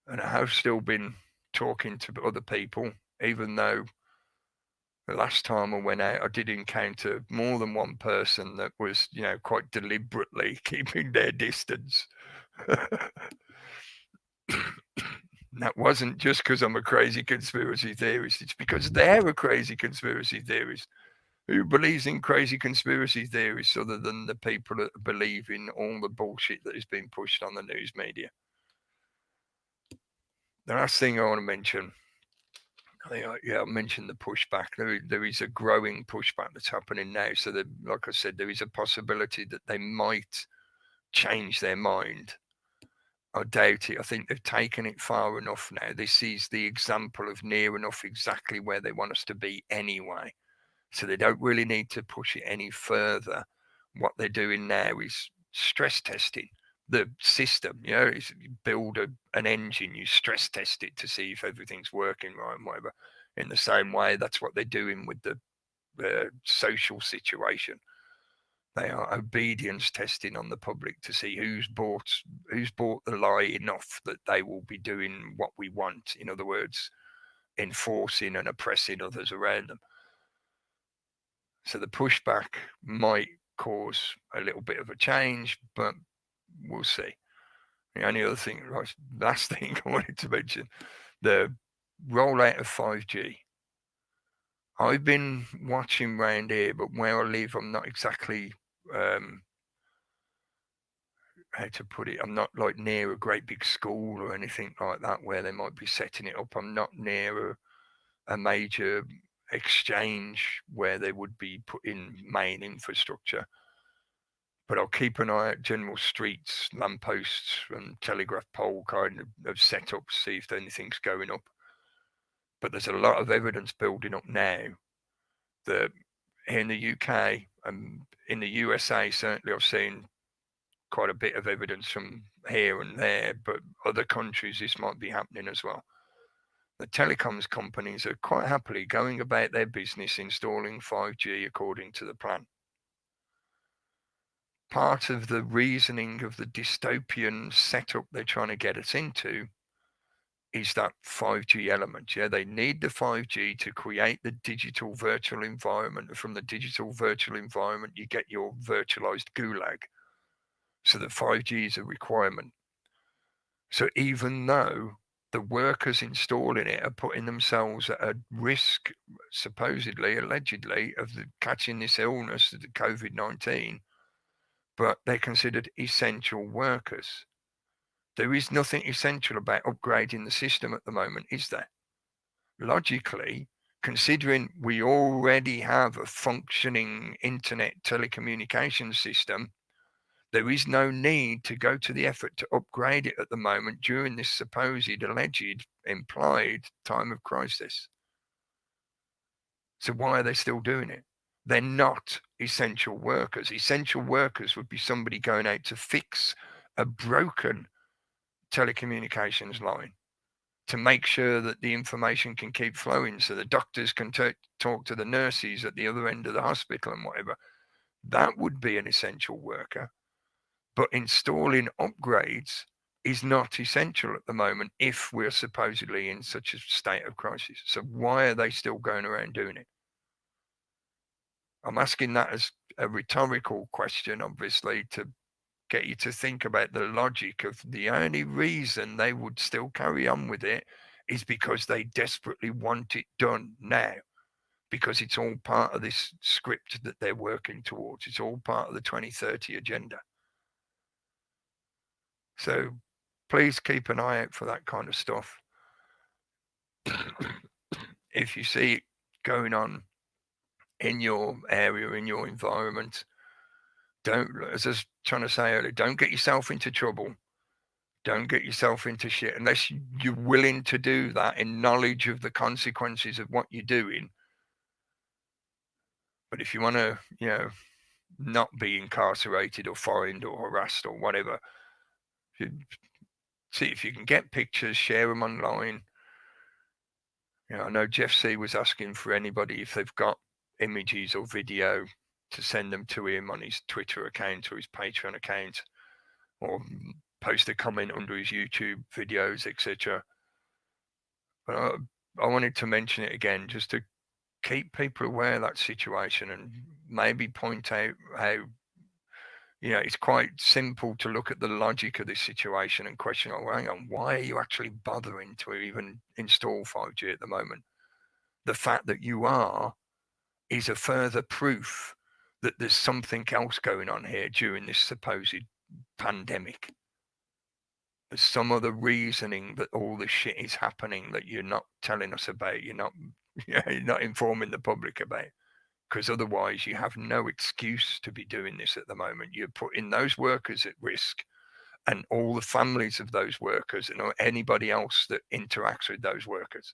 And I have still been talking to other people, even though the last time I went out, I did encounter more than one person that was, quite deliberately keeping their distance. That wasn't just because I'm a crazy conspiracy theorist. It's because they're a crazy conspiracy theorist. Who believes in crazy conspiracy theories other than the people that believe in all the bullshit that is being pushed on the news media? The last thing I want to mention, I mentioned the pushback. There is a growing pushback that's happening now. So, like I said, there is a possibility that they might change their mind. I doubt it. I think they've taken it far enough now. This is the example of near enough exactly where they want us to be anyway. So they don't really need to push it any further. What they're doing now is stress testing the system. You build an engine, you stress test it to see if everything's working right and whatever. In the same way, that's what they're doing with the social situation. They are obedience testing on the public to see who's bought the lie enough that they will be doing what we want. In other words, enforcing and oppressing others around them. So the pushback might cause a little bit of a change, but we'll see. The only other thing, last thing I wanted to mention, the rollout of 5G. I've been watching round here, but where I live, I'm not exactly, how to put it, I'm not like near a great big school or anything like that where they might be setting it up. I'm not near a major exchange where they would be putting main infrastructure. But I'll keep an eye at general streets, lampposts, and telegraph pole kind of setups, see if anything's going up. But there's a lot of evidence building up now that in the UK and in the USA, certainly I've seen quite a bit of evidence from here and there, but other countries this might be happening as well. The telecoms companies are quite happily going about their business installing 5G according to the plan. Part of the reasoning of the dystopian setup they're trying to get us into is that 5G element. Yeah, they need the 5G to create the digital virtual environment. From the digital virtual environment, you get your virtualized gulag. So the 5G is a requirement. So even though the workers installing it are putting themselves at a risk, supposedly, allegedly, of catching this illness, the COVID-19, but they're considered essential workers. There is nothing essential about upgrading the system at the moment, is there? Logically, considering we already have a functioning internet telecommunications system, there is no need to go to the effort to upgrade it at the moment during this supposed, alleged, implied time of crisis. So why are they still doing it? They're not essential workers. Essential workers would be somebody going out to fix a broken telecommunications line to make sure that the information can keep flowing so the doctors can talk to the nurses at the other end of the hospital and whatever. That would be an essential worker. But installing upgrades is not essential at the moment if we're supposedly in such a state of crisis. So why are they still going around doing it? I'm asking that as a rhetorical question, obviously, to get you to think about the logic of the only reason they would still carry on with it is because they desperately want it done now, because it's all part of this script that they're working towards. It's all part of the 2030 agenda. So please keep an eye out for that kind of stuff. If you see it going on in your area, in your environment, don't, as I was trying to say earlier, don't get yourself into trouble. Don't get yourself into shit unless you're willing to do that in knowledge of the consequences of what you're doing. But if you want to, not be incarcerated or fined or harassed or whatever, see if you can get pictures, share them online. I know Jeff C was asking for anybody if they've got images or video to send them to him on his Twitter account or his Patreon account, or post a comment under his YouTube videos, etc. But I wanted to mention it again just to keep people aware of that situation and maybe point out how, it's quite simple to look at the logic of this situation and question, oh, hang on, why are you actually bothering to even install 5G at the moment? The fact that you are is a further proof that there's something else going on here during this supposed pandemic. There's some other reasoning that all this shit is happening that you're not telling us about, you're not informing the public about. Because otherwise you have no excuse to be doing this at the moment. You're putting those workers at risk, and all the families of those workers and anybody else that interacts with those workers.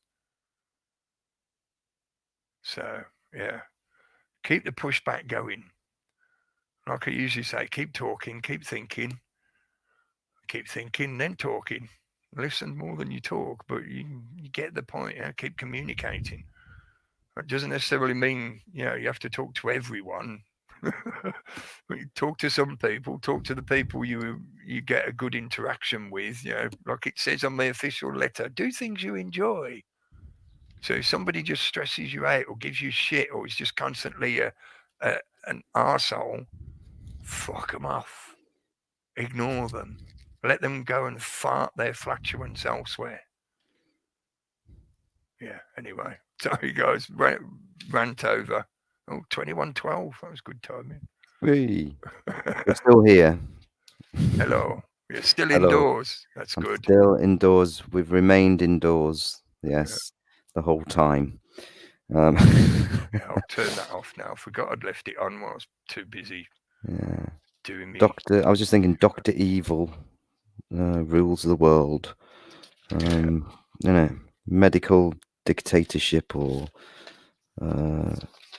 So, yeah, keep the pushback going. Like I usually say, keep talking, keep thinking, then talking. Listen more than you talk, but you get the point. Keep communicating. It doesn't necessarily mean, you have to talk to everyone. Talk to some people, talk to the people you get a good interaction with, like it says on the official letter, do things you enjoy. So if somebody just stresses you out or gives you shit or is just constantly an arsehole, fuck them off. Ignore them. Let them go and fart their flatulence elsewhere. Yeah, anyway. Sorry, guys. Rant over. Oh, 2112. That was good timing. We're still here. Hello. You're still Hello. Indoors. That's I'm good. Still indoors. We've remained indoors. Yes, the whole time. I'll turn that off now. I forgot I'd left it on while I was too busy doing me. I was just thinking Dr. Evil rules the world. Medical dictatorship or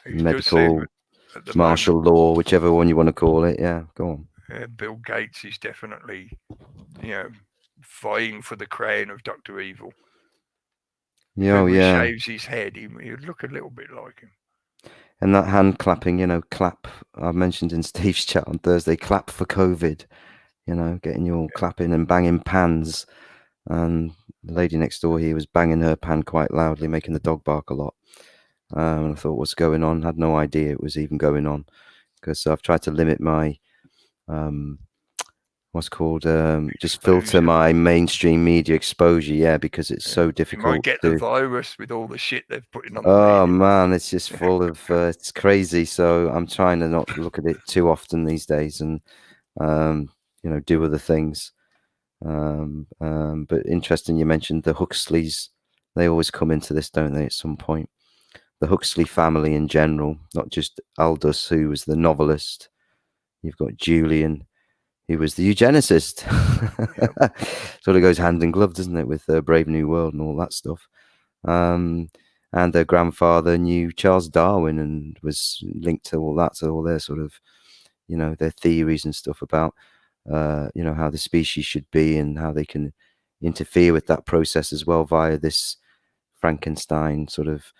medical martial law, whichever one you want to call it. Yeah, go on. Bill Gates is definitely, vying for the crown of Dr. Evil. If he shaves his head, he would look a little bit like him. And that hand clapping, clap. I mentioned in Steve's chat on Thursday, clap for COVID. Getting your clapping and banging pans. And the lady next door here was banging her pan quite loudly, making the dog bark a lot. And I thought, what's going on? Had no idea it was even going on, because I've tried to limit my just filter my mainstream media exposure, because it's so difficult. You might get the virus with all the shit they've put on. Oh man, it's just full of it's crazy. So I'm trying to not look at it too often these days, and do other things. But interesting, you mentioned the Huxleys. They always come into this, don't they, at some point? The Huxley family in general, not just Aldous, who was the novelist. You've got Julian, who was the eugenicist. Sort of goes hand in glove, doesn't it, with Brave New World and all that stuff. And their grandfather knew Charles Darwin and was linked to all that, so all their sort of, their theories and stuff about, how the species should be and how they can interfere with that process as well via this Frankenstein sort of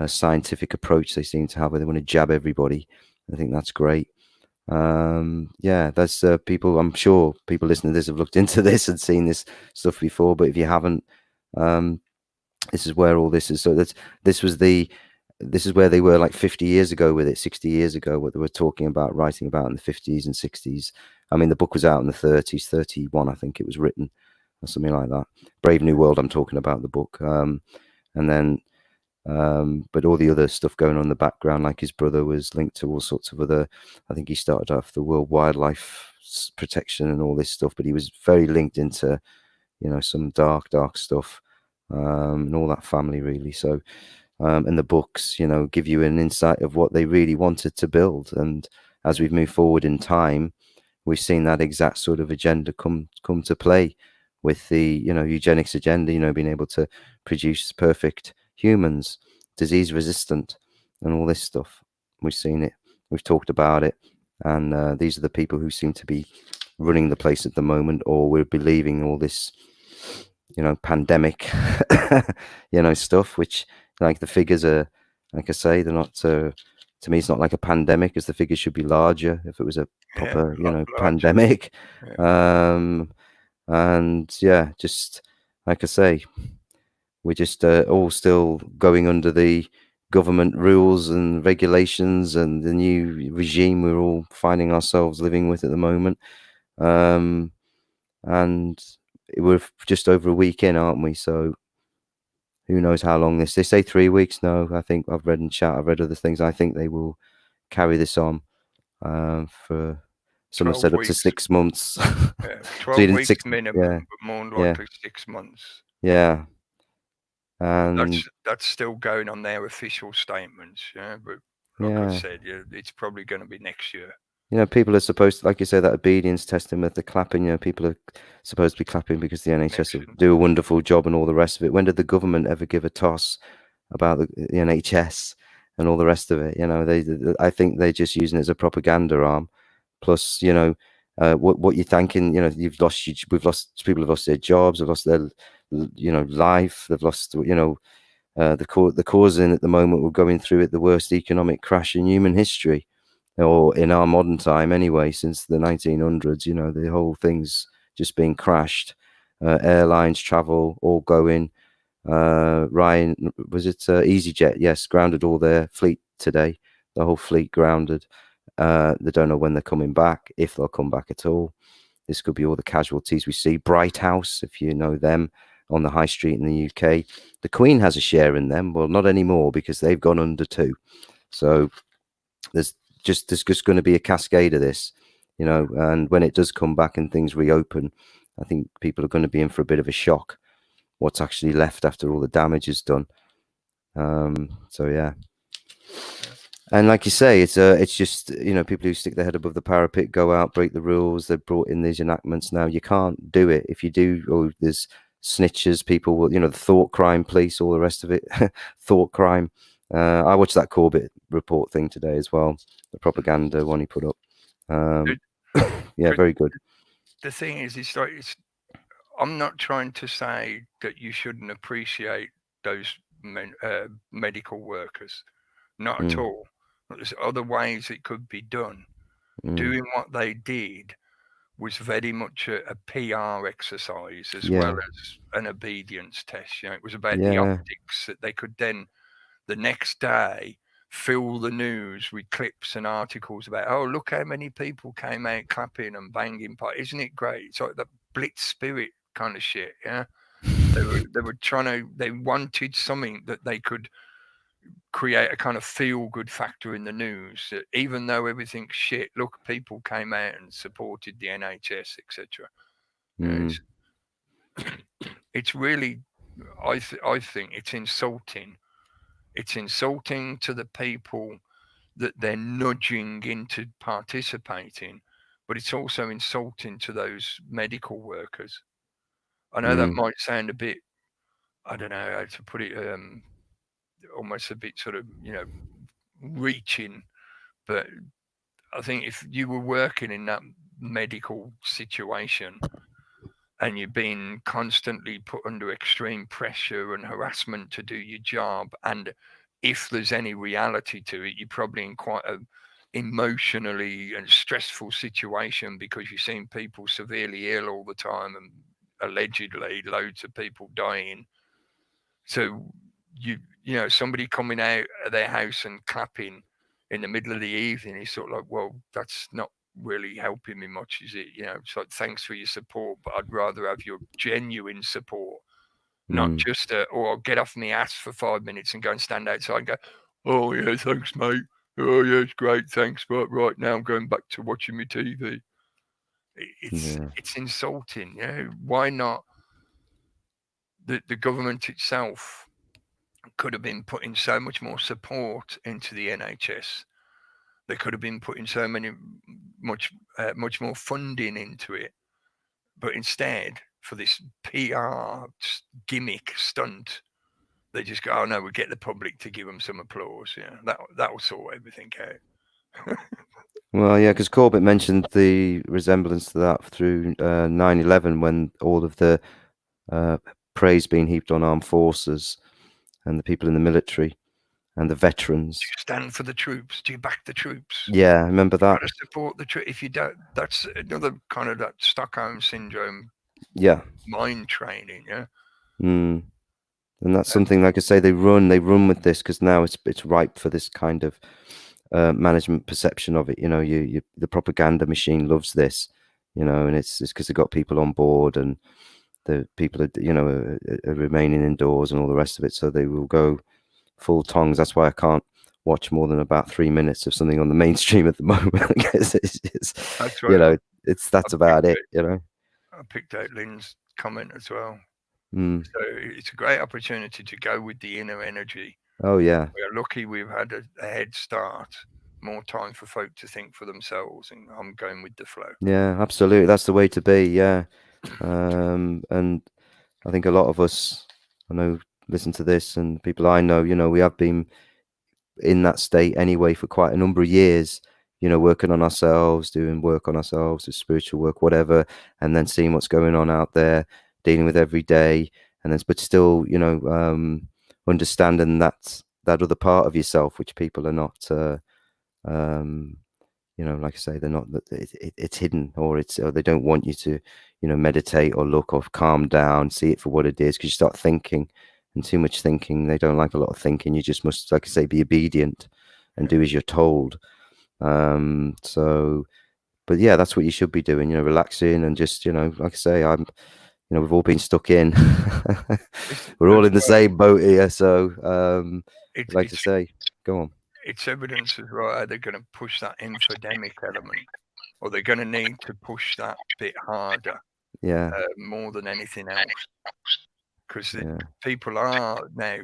scientific approach they seem to have, where they want to jab everybody. I think that's great. That's people. I'm sure people listening to this have looked into this and seen this stuff before, but if you haven't, this is where all this is. So this is where they were like 50 years ago with it, 60 years ago, what they were talking about, writing about in the 50s and 60s. I mean, the book was out in the 30s, 31, I think it was written, or something like that. Brave New World, I'm talking about the book. But all the other stuff going on in the background, like his brother was linked to all sorts of other, I think he started off the World Wildlife Protection and all this stuff, but he was very linked into, some dark stuff, and all that family really. So, and the books, give you an insight of what they really wanted to build. And as we've moved forward in time, we've seen that exact sort of agenda come to play with the, eugenics agenda, being able to produce perfect humans, disease resistant, and all this stuff. We've seen it, we've talked about it, and these are the people who seem to be running the place at the moment, or we're believing all this, pandemic, stuff, which, like, the figures are, like I say, they're not to me, it's not like a pandemic, as the figures should be larger if it was a proper, larger. pandemic. Yeah. And yeah, just like I say, we're just all still going under the government rules and regulations and the new regime we're all finding ourselves living with at the moment. And we're just over a week in, aren't we? So who knows how long this? They say 3 weeks. No, I think I've read in chat. I've read other things. I think they will carry this on for. Some have said up to 6 months. Yeah, 12 weeks minimum, but more likely 6 months. Yeah. And that's still going on their official statements. Yeah, but like I said, it's probably going to be next year. People are supposed to, like you say, that obedience testing with the clapping. People are supposed to be clapping because the NHS do a wonderful job and all the rest of it. When did the government ever give a toss about the NHS and all the rest of it? I think they're just using it as a propaganda arm. Plus, what you're thinking, people have lost their jobs, have lost their, life, they've lost, the causing at the moment, we're going through the worst economic crash in human history, or in our modern time anyway, since the 1900s. The whole thing's just been crashed. Airlines, travel, all going. Ryan, was it EasyJet? Yes, grounded all their fleet today. The whole fleet grounded. They don't know when they're coming back, if they'll come back at all. This could be all the casualties we see. Bright House, if you know them, on the high street in the UK. The Queen has a share in them. Well, not anymore, because they've gone under too. So there's just going to be a cascade of this, and when it does come back and things reopen, I think people are going to be in for a bit of a shock. What's actually left after all the damage is done. So yeah. And like you say, it's just, people who stick their head above the parapet, go out, break the rules. They've brought in these enactments now. You can't do it. If you do, there's snitches, people will, the thought crime police, all the rest of it, thought crime. I watched that Corbett report thing today as well, the propaganda one he put up. Yeah, very good. The thing is, I'm not trying to say that you shouldn't appreciate those medical workers. Not at all. There's other ways it could be done. Doing what they did was very much a PR exercise as well as an obedience test. It was about the optics that they could then, the next day, fill the news with clips and articles about, oh, look how many people came out clapping and banging. Isn't it great? It's like the blitz spirit kind of shit. Yeah, they were they wanted something that they could create a kind of feel-good factor in the news, that even though everything's shit, look, people came out and supported the NHS, etc. It's really, I think it's insulting. It's insulting to the people that they're nudging into participating, but it's also insulting to those medical workers. I know that might sound a bit, I don't know how to put it, almost a bit sort of, reaching, but I think if you were working in that medical situation and you're being constantly put under extreme pressure and harassment to do your job, and if there's any reality to it, you're probably in quite a emotionally and stressful situation, because you've seen people severely ill all the time and allegedly loads of people dying. So somebody coming out of their house and clapping in the middle of the evening is sort of like, well, that's not really helping me much, is it? It's like, thanks for your support, but I'd rather have your genuine support, not just I'll get off my ass for 5 minutes and go and stand outside and go, oh yeah, thanks mate, oh yeah, it's great, thanks, but right now I'm going back to watching my TV. It's insulting. Why not? The government itself could have been putting so much more support into the NHS. They could have been putting much more funding into it. But instead, for this PR gimmick stunt, they just go, oh no, we get the public to give them some applause. That will sort everything out. Well, yeah, because Corbett mentioned the resemblance to that through 9/11, when all of the praise being heaped on armed forces and the people in the military. and the veterans. Do you stand for the troops? Do you back the troops? Yeah, I remember that. Got to support the troops. If you don't, that's another kind of that Stockholm syndrome. Yeah. Mind training. Yeah. And that's something, like I say, they run with this because now it's ripe for this kind of management perception of it. You know, the propaganda machine loves this, you know, and it's because they've got people on board and the people are remaining indoors and all the rest of it, so they will go full tongs. That's why I can't watch more than about 3 minutes of something on the mainstream at the moment. Because it's That's right. You know, that's about it. You know, I picked out Lynn's comment as well. So it's a great opportunity to go with the inner energy. Oh yeah, we're lucky we've had a head start. More time for folk to think for themselves, and I'm going with the flow. Yeah, absolutely. That's the way to be. Yeah. And I think a lot of us, I know, listen to this, and people I know, you know, we have been in that state anyway for quite a number of years, you know, working on ourselves, doing work on ourselves, spiritual work, whatever, and then seeing what's going on out there, dealing with every day, and then, but still, you know, understanding that other part of yourself, which people are not, you know, like I say, they're not, it's hidden, or they don't want you to, you know, meditate or look or calm down, see it for what it is, because you start thinking, and too much thinking. They don't like a lot of thinking. You just must, like I say, be obedient and do as you're told. So, but yeah, that's what you should be doing, you know, relaxing and just, you know, like I say, you know, we've all been stuck in. We're all in the same boat here. So, like to say, go on. It's evidence as well. Are they going to push that infodemic element, or they're going to need to push that bit harder? Yeah. More than anything else, because people are now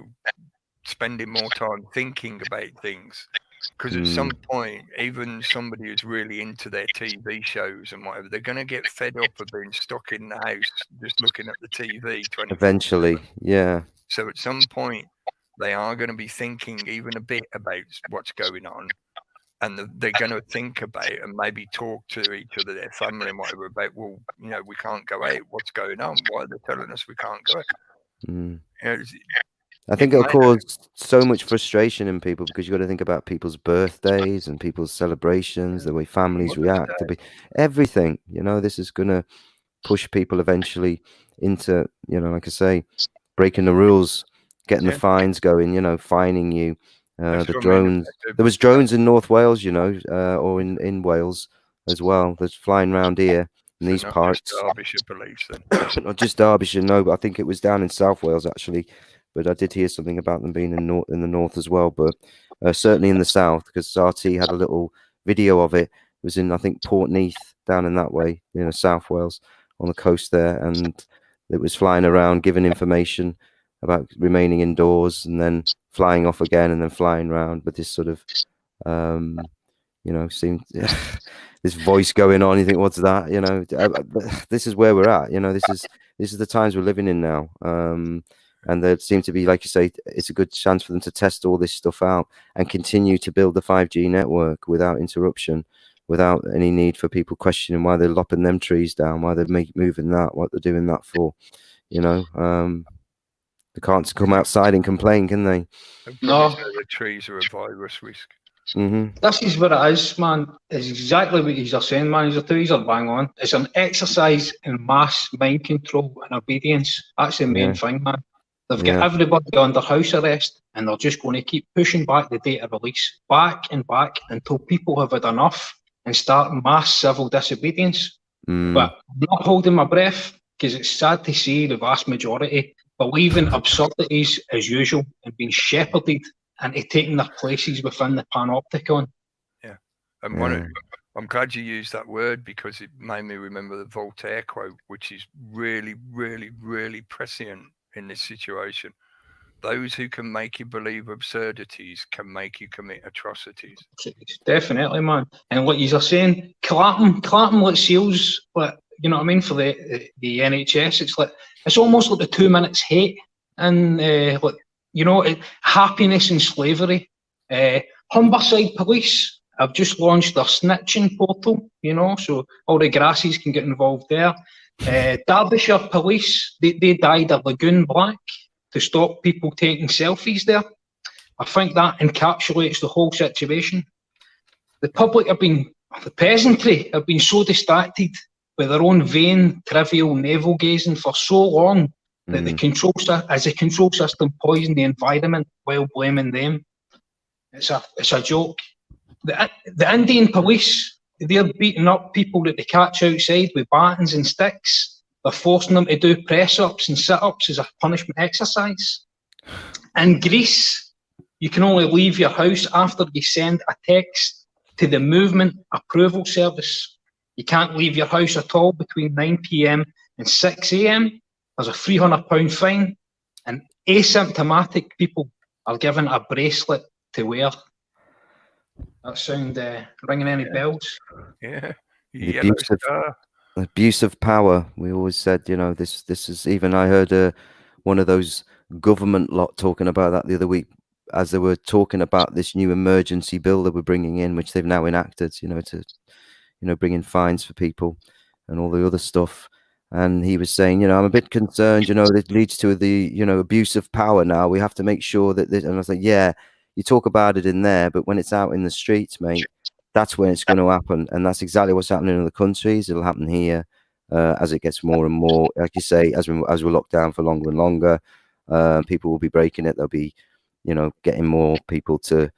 spending more time thinking about things. Because at some point, even somebody who's really into their TV shows and whatever, they're going to get fed up of being stuck in the house just looking at the TV 24/7. Eventually, yeah. So at some point, they are going to be thinking even a bit about what's going on, and they're going to think about and maybe talk to each other, their family and whatever, about, well, you know, we can't go out. What's going on? Why are they telling us we can't go out? You know, I think it'll cause so much frustration in people, because you've got to think about people's birthdays and people's celebrations, the way families react, everything. You know, this is going to push people eventually into, you know, like I say, breaking the rules, getting the fines going, you know, fining you. The drones. There was drones in North Wales, you know, or in Wales as well. There's flying around here in these parts. Just Derbyshire police, then. Not just Derbyshire, no, but I think it was down in South Wales actually. But I did hear something about them being in the north as well. But certainly in the south, because RT had a little video of it. It was in, I think, Portneath, down in that way, you know, South Wales, on the coast there, and it was flying around giving information about remaining indoors and then flying off again and then flying around with this sort of you know, seemed this voice going on. You think, what's that? You know, this is where we're at. You know, this is the times we're living in now. And there seem to be, like you say, it's a good chance for them to test all this stuff out and continue to build the 5G network without interruption, without any need for people questioning why they're lopping them trees down, why they're moving that, what they're doing that for. You know, they can't come outside and complain, can they? No, the trees are a virus risk. This is what it is, man. It's exactly what you're saying, man. Your trees are bang on. It's an exercise in mass mind control and obedience. That's the main thing, man. They've got everybody under house arrest, and they're just going to keep pushing back the data release back and back until people have had enough and start mass civil disobedience. But I'm not holding my breath, because it's sad to see the vast majority believing absurdities as usual and being shepherded into taking their places within the panopticon. Yeah. And I'm glad you used that word, because it made me remember the Voltaire quote, which is really, really, really prescient in this situation. Those who can make you believe absurdities can make you commit atrocities. Definitely, man. And what you're saying, clapping like seals, like, you know what I mean, for the NHS. It's almost like the 2 minutes hate and like, you know, happiness and slavery. Humberside Police have just launched their snitching portal, you know, so all the grassies can get involved there. Derbyshire Police, they dyed a lagoon black to stop people taking selfies there. I think that encapsulates the whole situation. The public the peasantry have been so distracted with their own vain, trivial navel-gazing for so long that the control system poisoned the environment while blaming them. It's a joke. The Indian police, they're beating up people that they catch outside with batons and sticks. They're forcing them to do press-ups and sit-ups as a punishment exercise. In Greece, you can only leave your house after you send a text to the movement approval service. You can't leave your house at all between 9 p.m. and 6 a.m. There's a £300 fine, and asymptomatic people are given a bracelet to wear. That sound ringing any bells? Yeah. The abuse of power. We always said, this is, even I heard one of those government lot talking about that the other week, as they were talking about this new emergency bill that we're bringing in, which they've now enacted, to bring in fines for people and all the other stuff. And he was saying, I'm a bit concerned, it leads to the, abuse of power now. We have to make sure that this, and I was like, yeah, you talk about it in there, but when it's out in the streets, mate, that's when it's going to happen. And that's exactly what's happening in other countries. It'll happen here as it gets more and more, like you say, as we're locked down for longer and longer, people will be breaking it. They'll be, getting more people to,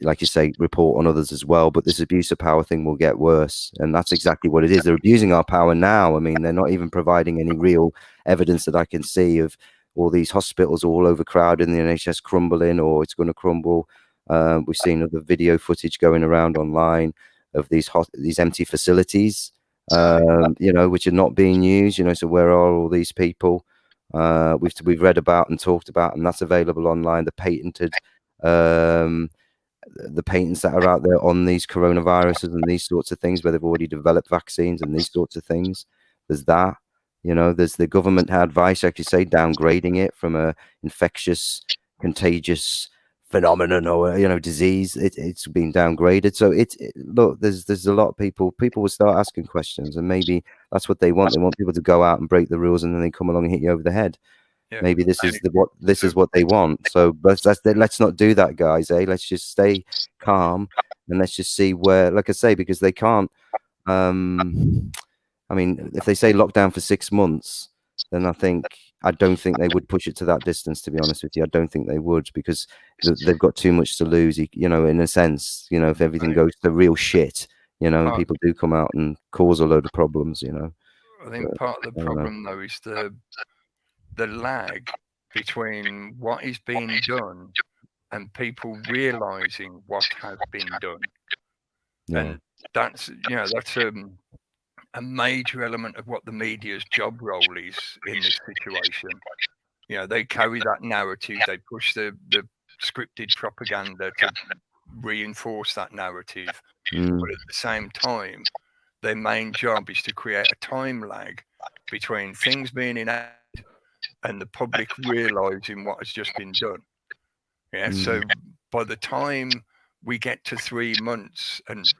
like you say, report on others as well. But this abuse of power thing will get worse. And that's exactly what it is. They're abusing our power now. I mean, they're not even providing any real evidence that I can see of all these hospitals all overcrowded and the NHS crumbling, or it's going to crumble. We've seen other video footage going around online of these empty facilities, which are not being used. So where are all these people? We've read about and talked about, and that's available online. The patents that are out there on these coronaviruses and these sorts of things, where they've already developed vaccines and these sorts of things. There's that. There's the government advice, like you say, downgrading it from a infectious, contagious phenomenon or disease. It's been downgraded. So look, there's a lot of people will start asking questions, and maybe that's what they want. They want people to go out and break the rules, and then they come along and hit you over the head. Yeah. Maybe this is what they want. So let's not do that, guys. Let's just stay calm, and let's just see where, like I say, because they can't. I mean, if they say lockdown for 6 months, then I don't think they would push it to that distance, to be honest with you. I don't think they would, because they've got too much to lose, in a sense, if everything goes to real shit, and people do come out and cause a load of problems, I think part of the problem, though, is the lag between what is being done and people realizing what has been done. Yeah. And that's a major element of what the media's job role is in this situation. They carry that narrative, they push the scripted propaganda to reinforce that narrative. But at the same time, their main job is to create a time lag between things being enacted and the public realizing what has just been done. So by the time we get to 3 months, and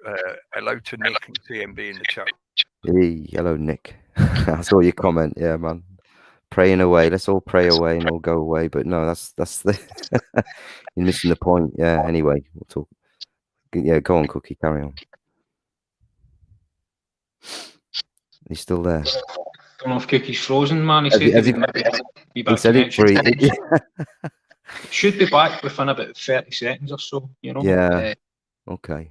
hello to Nick and CMB in the chat. Hey, hello, Nick. I saw your comment. Yeah, man. Praying away. Let's all pray away and all go away. But no, that's the you're missing the point. Yeah. Anyway, we'll talk. Yeah, go on, Cookie. Carry on. He's still there. I don't know if Cookie's frozen, man. He said it should be back within about 30 seconds or so. Yeah. Okay.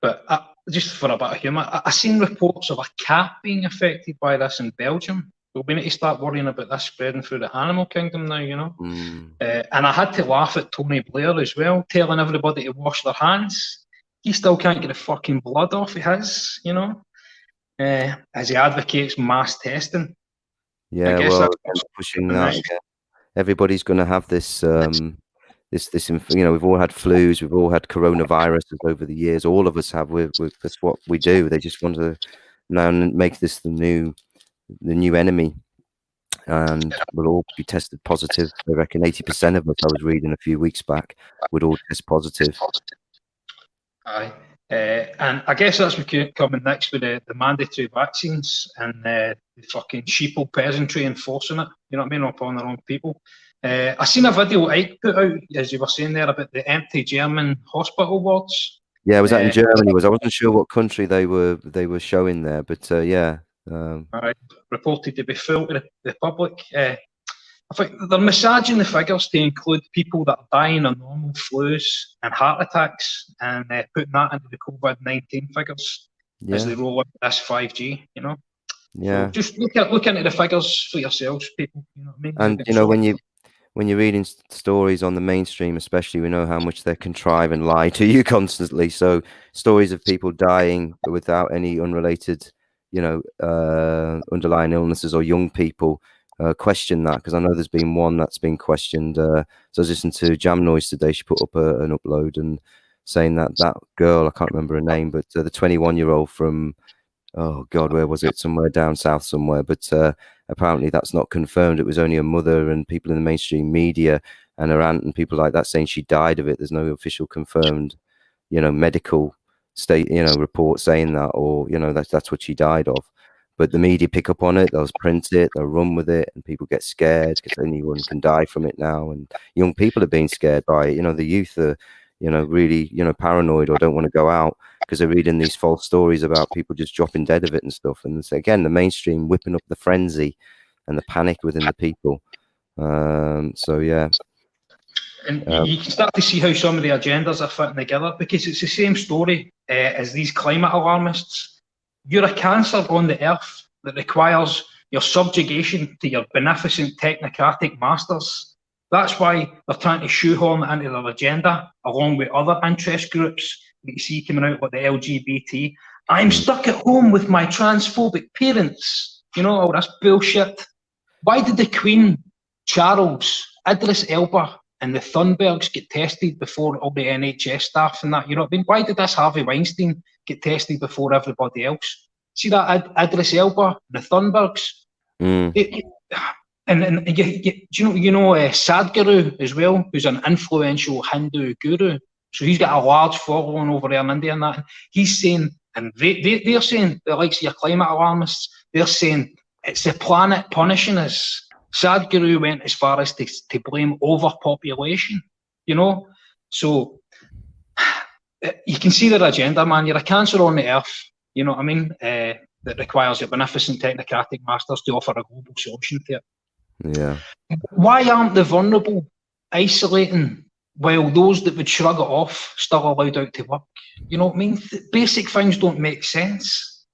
But just for a bit of humour, I've seen reports of a cat being affected by this in Belgium. So we need to start worrying about this spreading through the animal kingdom now, And I had to laugh at Tony Blair as well, telling everybody to wash their hands. He still can't get the fucking blood off of his, as he advocates mass testing. Yeah, that's pushing that. Yeah. Everybody's going to have this. We've all had flus, we've all had coronaviruses over the years. All of us have. That's what we do. They just want to now make this the new enemy, and we'll all be tested positive. I reckon 80% of us, I was reading a few weeks back, would all test positive. Aye. And I guess that's coming next with the mandatory vaccines and the fucking sheeple peasantry enforcing it, upon their own people. I seen a video Ike put out, as you were saying there, about the empty German hospital wards. Yeah, was that in Germany? I wasn't sure what country they were showing there, but yeah. Reported to be full to the public. I think they're massaging the figures to include people that are dying of normal flus and heart attacks, and putting that into the COVID-19 figures as they roll out this 5G. You know. Yeah. So just look into the figures for yourselves, people. You know what I mean? And you know, when you're reading stories on the mainstream, especially, we know how much they contrive and lie to you constantly. So stories of people dying without any unrelated, you know, underlying illnesses, or young people, question that, because I know there's been one that's been questioned. So I was listening to Jam Noise today. She put up an upload and saying that girl, I can't remember her name, but the 21-year-old from, oh God, where was it? Somewhere down south somewhere. But apparently that's not confirmed. It was only her mother and people in the mainstream media and her aunt and people like that saying she died of it. There's no official confirmed, you know, medical report saying that, or, you know, that's what she died of. But the media pick up on it, they'll print it, they'll run with it, and people get scared because anyone can die from it now. And young people are being scared by it. You know, the youth are, you know, really, you know, paranoid or don't want to go out because they're reading these false stories about people just dropping dead of it and stuff. And so again, the mainstream whipping up the frenzy and the panic within the people. So yeah. And you can start to see how some of the agendas are fitting together, because it's the same story as these climate alarmists. You're a cancer on the earth that requires your subjugation to your beneficent technocratic masters. That's why they're trying to shoehorn it into their agenda, along with other interest groups that you see coming out, like the LGBT. I'm stuck at home with my transphobic parents. You know, all this bullshit. Why did the Queen, Charles, Idris Elba, and the Thunbergs get tested before all the NHS staff and that? You know what I mean? Why did this Harvey Weinstein get tested before everybody else? See that Idris Elba and the Thunbergs? And you know Sadhguru as well, who's an influential Hindu guru. So he's got a large following over there in India and that. He's saying, and they're saying, the likes of your climate alarmists, they're saying it's the planet punishing us. Sadhguru went as far as to blame overpopulation, you know? So you can see their agenda, man. You're a cancer on the earth, you know what I mean? That requires your beneficent technocratic masters to offer a global solution to it. Yeah. Why aren't the vulnerable isolating while those that would shrug it off still allowed out to work? You know what I mean? Basic things don't make sense.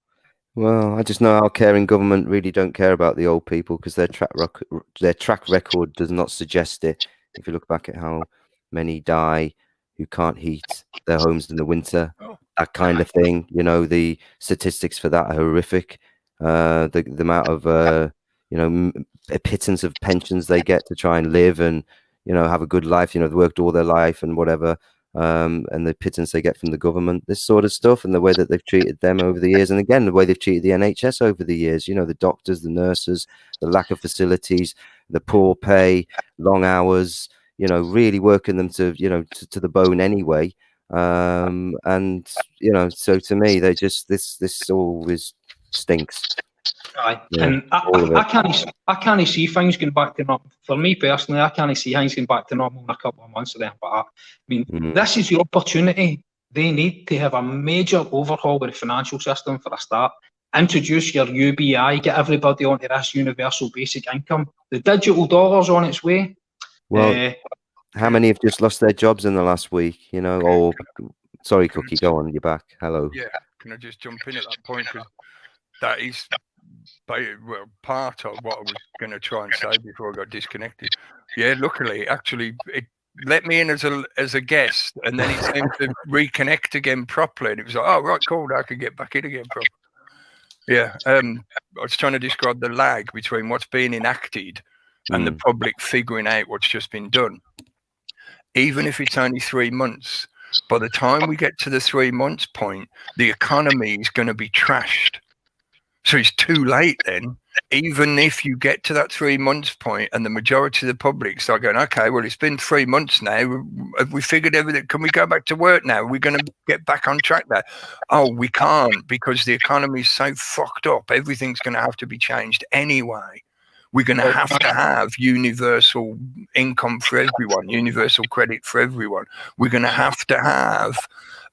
Well, I just know our caring government really don't care about the old people, because their track record does not suggest it. If you look back at how many die who can't heat their homes in the winter, that kind of thing, you know, the statistics for that are horrific. The amount of you know, a pittance of pensions they get to try and live and, you know, have a good life. You know, they worked all their life and whatever. And the pittance they get from the government, this sort of stuff, and the way that they've treated them over the years, and again the way they've treated the NHS over the years, you know, the doctors, the nurses, the lack of facilities, the poor pay, long hours, you know, really working them to, you know, to the bone anyway. And you know, so to me, they just this always stinks. Aye. Yeah, and I can't see things going back to normal. For me personally, I can't see things going back to normal in a couple of months. But I mean, this is the opportunity they need to have a major overhaul of the financial system for a start. Introduce your UBI, get everybody onto this universal basic income. The digital dollar's on its way. Well, how many have just lost their jobs in the last week? You know, or sorry, Cookie, go on, you're back. Hello. Yeah, can I just jump in at that point, because that is part of what I was going to try and say before I got disconnected. Yeah, luckily, actually, it let me in as a guest, and then it seemed to reconnect again properly, and it was like, oh, right, cool, I could get back in again properly. Yeah, I was trying to describe the lag between what's being enacted and the public figuring out what's just been done. Even if it's only 3 months, by the time we get to the 3 months point, the economy is going to be trashed. So it's too late then. Even if you get to that 3 months point and the majority of the public start going, okay, well, it's been 3 months now. Have we figured everything? Can we go back to work now? Are we going to get back on track now? Oh, we can't, because the economy is so fucked up. Everything's going to have to be changed anyway. We're going to have universal income for everyone, universal credit for everyone. We're going to have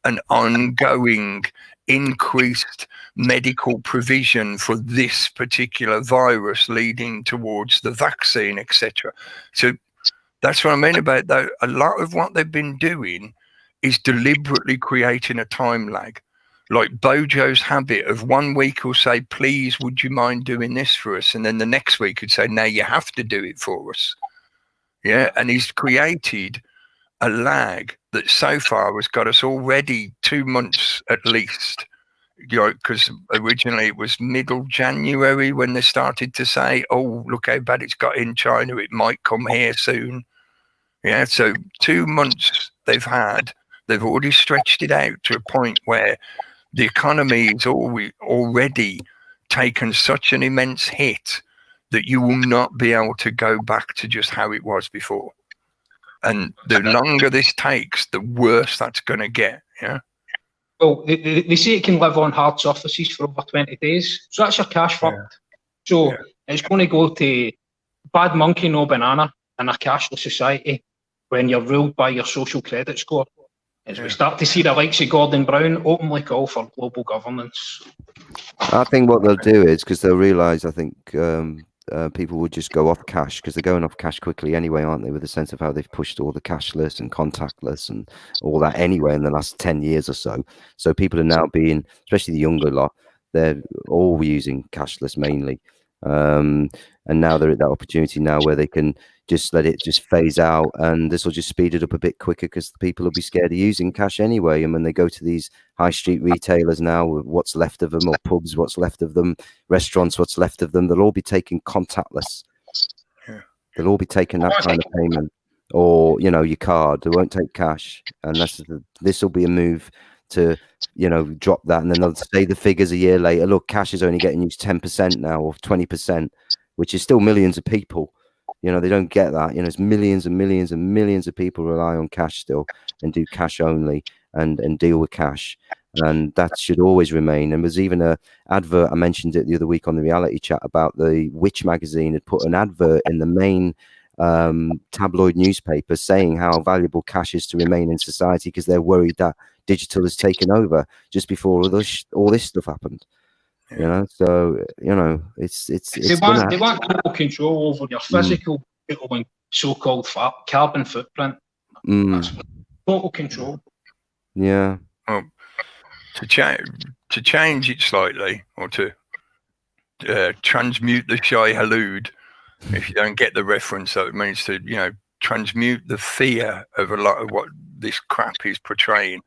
an ongoing increased medical provision for this particular virus leading towards the vaccine, etc. So that's what I mean about that. A lot of what they've been doing is deliberately creating a time lag. Like Bojo's habit of 1 week he'll say, please, would you mind doing this for us? And then the next week he'd say, no, you have to do it for us. Yeah. And he's created a lag that so far has got us already 2 months at least. You know, because originally it was middle January when they started to say, oh, look how bad it's got in China. It might come here soon. Yeah. So 2 months they've already stretched it out to a point where the economy is already taken such an immense hit that you will not be able to go back to just how it was before. And the longer this takes, the worse that's going to get. Yeah. Well, they say it can live on hard surfaces for over 20 days. So that's your cash fund. Yeah. So it's going to go to bad monkey, no banana in a cashless society when you're ruled by your social credit score. As we start to see the likes of Gordon Brown openly call for global governance. I think what they'll do is, because they'll realise, I think people will just go off cash, because they're going off cash quickly anyway, aren't they, with the sense of how they've pushed all the cashless and contactless and all that anyway in the last 10 years or so. So people are now being, especially the younger lot, they're all using cashless mainly. And now they're at that opportunity now where they can just let it just phase out, and this will just speed it up a bit quicker because the people will be scared of using cash anyway. And when they go to these high street retailers now, what's left of them, or pubs, what's left of them, restaurants, what's left of them, they'll all be taking contactless. Yeah. They'll all be taking that kind of payment, or, you know, your card. They won't take cash. And this will be a move to, you know, drop that. And then they'll say the figures a year later, look, cash is only getting used 10% now, or 20%, which is still millions of people. You know, they don't get that. You know, it's millions and millions and millions of people rely on cash still and do cash only and deal with cash. And that should always remain. And there's even a advert, I mentioned it the other week on the reality chat, about the Which magazine had put an advert in the main tabloid newspaper saying how valuable cash is to remain in society, because they're worried that digital has taken over just before all this stuff happened. You know, so, you know, it's they want total control over your physical and so-called carbon footprint. That's total control. Yeah. Well, to change it slightly, or to transmute the Shai Halud, if you don't get the reference, that it means to, you know, transmute the fear of a lot of what this crap is portraying.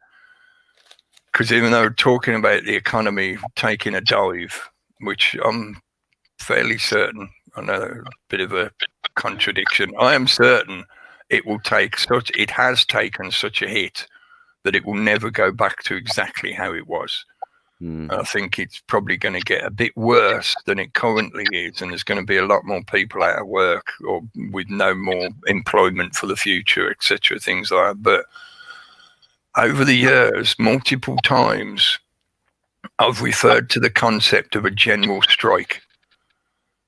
Because even though talking about the economy taking a dive, which I'm fairly certain, I know a bit of a contradiction, I am certain it has taken such a hit that it will never go back to exactly how it was. I think it's probably going to get a bit worse than it currently is, and there's going to be a lot more people out of work or with no more employment for the future, etc., things like that. But over the years, multiple times, I've referred to the concept of a general strike.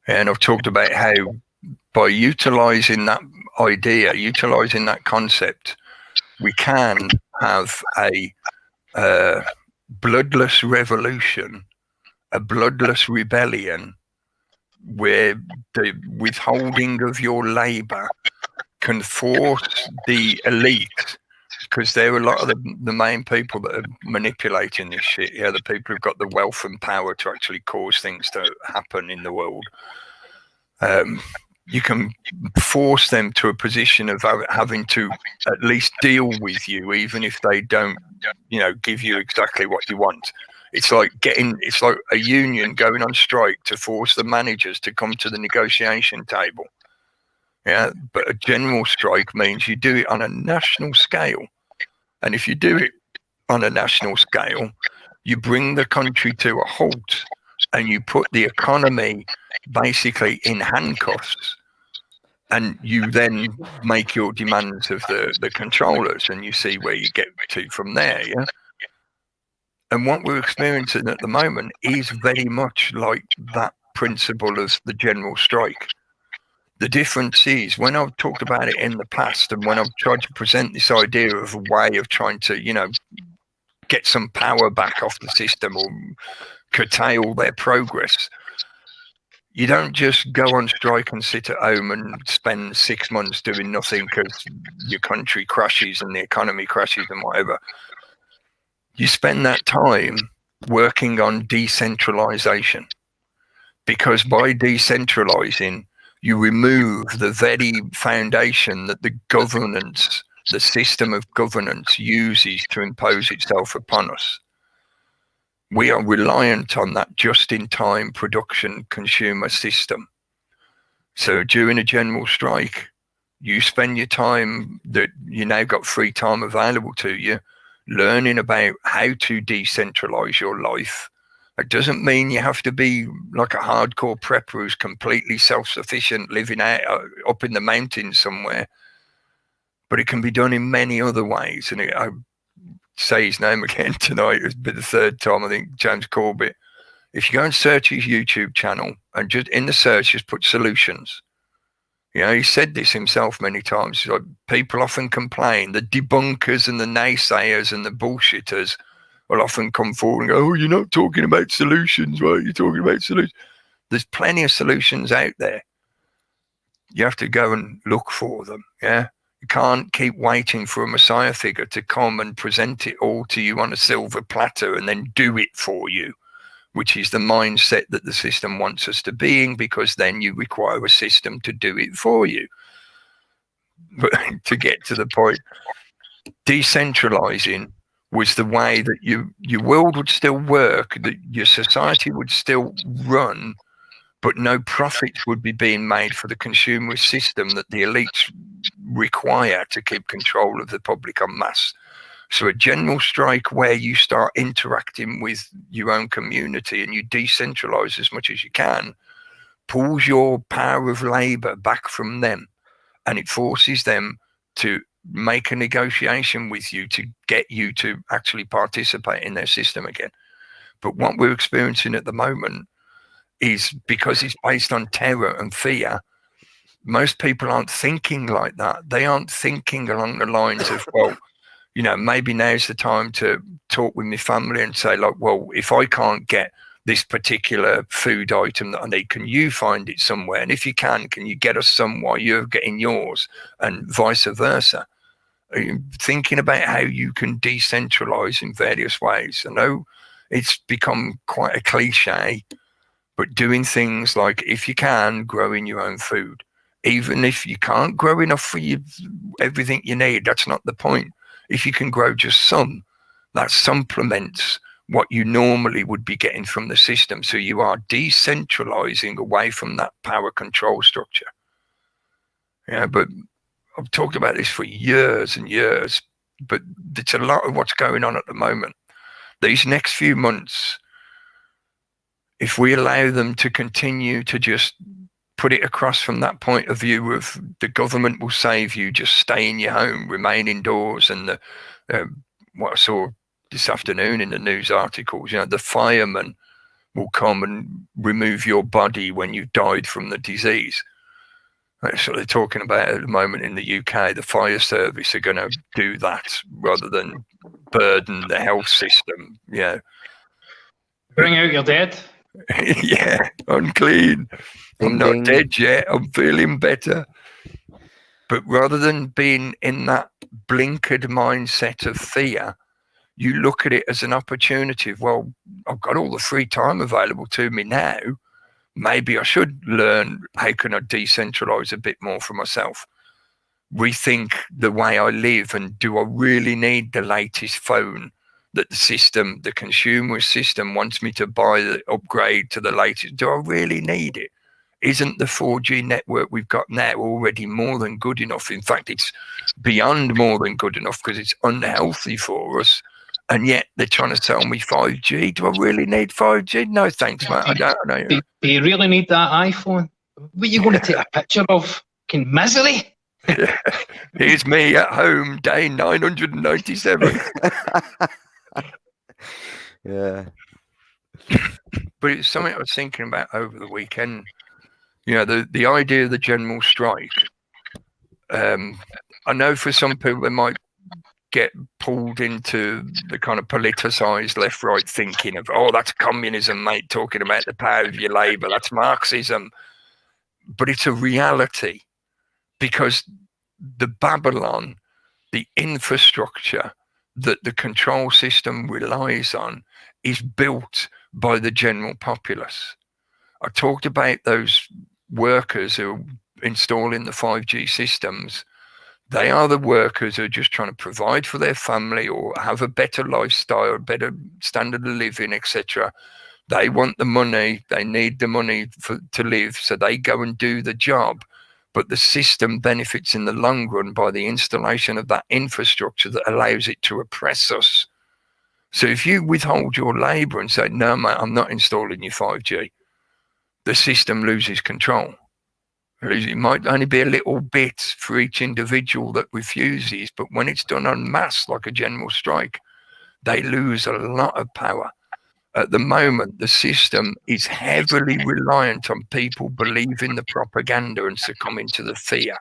And I've talked about how by utilising that idea, utilising that concept, we can have a bloodless revolution, a bloodless rebellion, where the withholding of your labour can force the elite, because they're a lot of the main people that are manipulating this shit. Yeah, the people who've got the wealth and power to actually cause things to happen in the world. You can force them to a position of having to at least deal with you, even if they don't, you know, give you exactly what you want. It's like a union going on strike to force the managers to come to the negotiation table. Yeah, but a general strike means you do it on a national scale. And if you do it on a national scale, you bring the country to a halt and you put the economy basically in handcuffs, and you then make your demands of the controllers, and you see where you get to from there. Yeah. And what we're experiencing at the moment is very much like that principle of the general strike. The difference is, when I've talked about it in the past and when I've tried to present this idea of a way of trying to, get some power back off the system or curtail their progress, you don't just go on strike and sit at home and spend 6 months doing nothing because your country crashes and the economy crashes and whatever. You spend that time working on decentralization, because by decentralizing, you remove the very foundation that the system of governance uses to impose itself upon us. We are reliant on that just-in-time production consumer system. So during a general strike, you spend your time that you now got free time available to you, learning about how to decentralize your life. It doesn't mean you have to be like a hardcore prepper who's completely self-sufficient, living out up in the mountains somewhere. But it can be done in many other ways. And I say his name again tonight. It's been the third time, I think, James Corbett. If you go and search his YouTube channel and just in the search, just put solutions. He said this himself many times. Like, people often complain, the debunkers and the naysayers and the bullshitters will often come forward and go, oh, you're not talking about solutions, right? You're talking about solutions. There's plenty of solutions out there. You have to go and look for them, yeah? You can't keep waiting for a messiah figure to come and present it all to you on a silver platter and then do it for you, which is the mindset that the system wants us to be in, because then you require a system to do it for you. But to get to the point, decentralizing was the way that your world would still work, that your society would still run, but no profits would be being made for the consumer system that the elites require to keep control of the public en masse. So a general strike where you start interacting with your own community and you decentralize as much as you can, pulls your power of labor back from them, and it forces them to make a negotiation with you to get you to actually participate in their system again. But what we're experiencing at the moment is, because it's based on terror and fear, most people aren't thinking like that. They aren't thinking along the lines of, well, maybe now's the time to talk with my family and say, like, well, if I can't get this particular food item that I need, can you find it somewhere? And if you can you get us some while you're getting yours, and vice versa? Are you thinking about how you can decentralize in various ways? I know it's become quite a cliche, but doing things like, if you can, growing your own food, even if you can't grow enough for everything you need, that's not the point. If you can grow just some, that supplements what you normally would be getting from the system. So you are decentralizing away from that power control structure. Yeah, but I've talked about this for years and years, but it's a lot of what's going on at the moment. These next few months, if we allow them to continue to just put it across from that point of view of the government will save you, just stay in your home, remain indoors, and what I saw this afternoon in the news articles, the firemen will come and remove your body when you've died from the disease. That's what they're talking about at the moment in the UK. The fire service are going to do that rather than burden the health system. Yeah. Bring out your dead. Yeah, unclean. I'm not dead yet. I'm feeling better. But rather than being in that blinkered mindset of fear, you look at it as an opportunity of, well, I've got all the free time available to me now. Maybe I should learn how can I decentralize a bit more for myself. Rethink the way I live, and do I really need the latest phone that the system, the consumer system, wants me to buy, the upgrade to the latest? Do I really need it? Isn't the 4G network we've got now already more than good enough? In fact, it's beyond more than good enough, because it's unhealthy for us. And yet they're trying to sell me 5G. Do I really need 5G? No, thanks, mate. I don't know. Do you really need that iPhone? What are you going to take a picture of? Fucking misery? Here's me at home, day 997. Yeah. But it's something I was thinking about over the weekend. You know, the idea of the general strike. I know for some people they might get pulled into the kind of politicized left-right thinking of, oh, that's communism, mate, talking about the power of your labor. That's Marxism. But it's a reality, because the Babylon, the infrastructure that the control system relies on, is built by the general populace. I talked about those workers who are installing the 5G systems. They are the workers who are just trying to provide for their family or have a better lifestyle, better standard of living, etc. They want the money, they need the money to live, so they go and do the job. But the system benefits in the long run by the installation of that infrastructure that allows it to oppress us. So if you withhold your labour and say, no, mate, I'm not installing your 5G, the system loses control. It might only be a little bit for each individual that refuses, but when it's done en masse, like a general strike, they lose a lot of power. At the moment, the system is heavily reliant on people believing the propaganda and succumbing to the fear.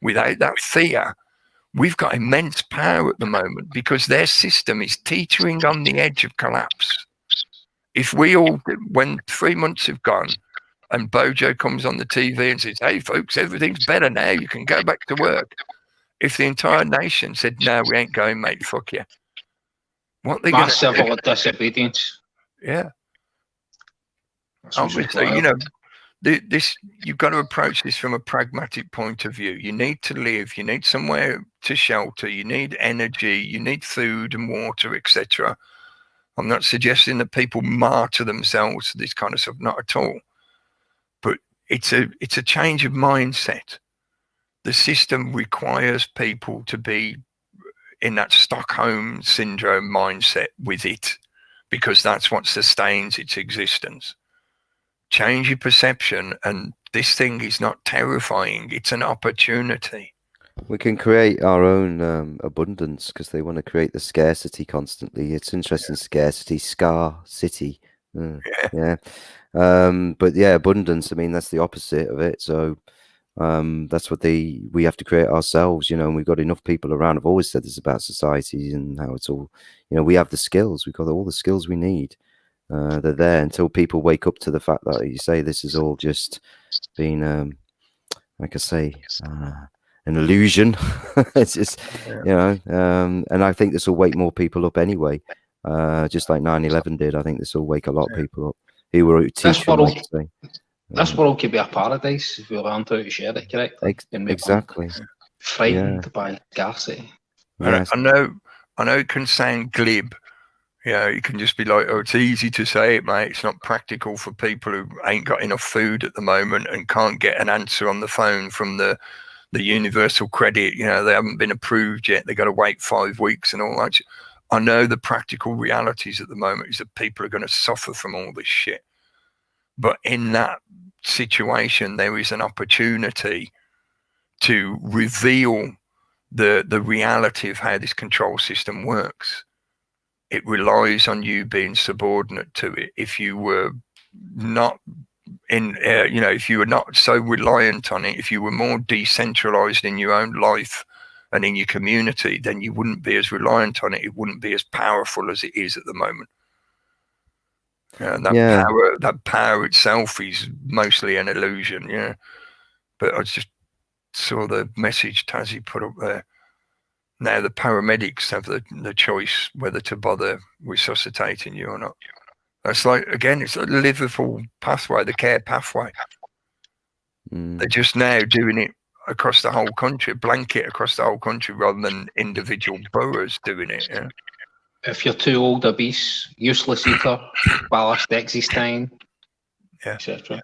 Without that fear, we've got immense power at the moment, because their system is teetering on the edge of collapse. If we all, when 3 months have gone, and Bojo comes on the TV and says, hey, folks, everything's better now, you can go back to work. If the entire nation said, no, we ain't going, mate, fuck you. What they going to do? Disobedience. Yeah. Obviously, you know, this, you've got to approach this from a pragmatic point of view. You need to live, you need somewhere to shelter, you need energy, you need food and water, etc. I'm not suggesting that people martyr themselves to this kind of stuff, not at all. But it's a change of mindset. The system requires people to be in that Stockholm syndrome mindset with it, because that's what sustains its existence. Change your perception, and this thing is not terrifying, it's an opportunity. We can create our own abundance, because they want to create the scarcity constantly. It's interesting, scarcity, scar-city. Yeah. But yeah, abundance, I mean, that's the opposite of it. So that's what we have to create ourselves, you know, and we've got enough people around. I've always said this about society and how it's all, you know, we have the skills, we've got all the skills we need. They're there until people wake up to the fact that, you say, this is all just been, like I say, an illusion. It's just, you know, and I think this will wake more people up anyway. Just like 9/11 did. I think this will wake a lot of people up who were teaching. This world could be a paradise if we learn how to share it correctly. Exactly. Frightened by scarcity. Yes. I know it can sound glib. Yeah, you can just be like, oh, it's easy to say it, mate. It's not practical for people who ain't got enough food at the moment and can't get an answer on the phone from the universal credit. You know, they haven't been approved yet. They got to wait 5 weeks and all that. I know the practical realities at the moment is that people are going to suffer from all this shit. But in that situation, there is an opportunity to reveal the reality of how this control system works. It relies on you being subordinate to it. If you were not you know, if you were not so reliant on it, if you were more decentralized in your own life and in your community, then you wouldn't be as reliant on it. It wouldn't be as powerful as it is at the moment. And that power itself is mostly an illusion. Yeah. But I just saw the message Tassie put up there. Now the paramedics have the choice whether to bother resuscitating you or not. That's like, again, it's a Liverpool pathway, the care pathway. They're just now doing it across the whole country, blanket across the whole country, rather than individual boroughs doing it. Yeah. If you're too old, obese, useless eater, ballast existine, etc.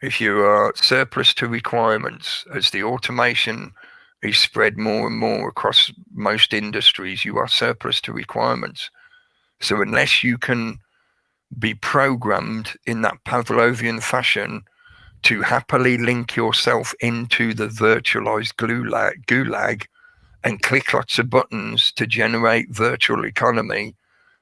If you are surplus to requirements, as the automation is spread more and more across most industries, you are surplus to requirements. So unless you can be programmed in that Pavlovian fashion to happily link yourself into the virtualized gulag and click lots of buttons to generate virtual economy,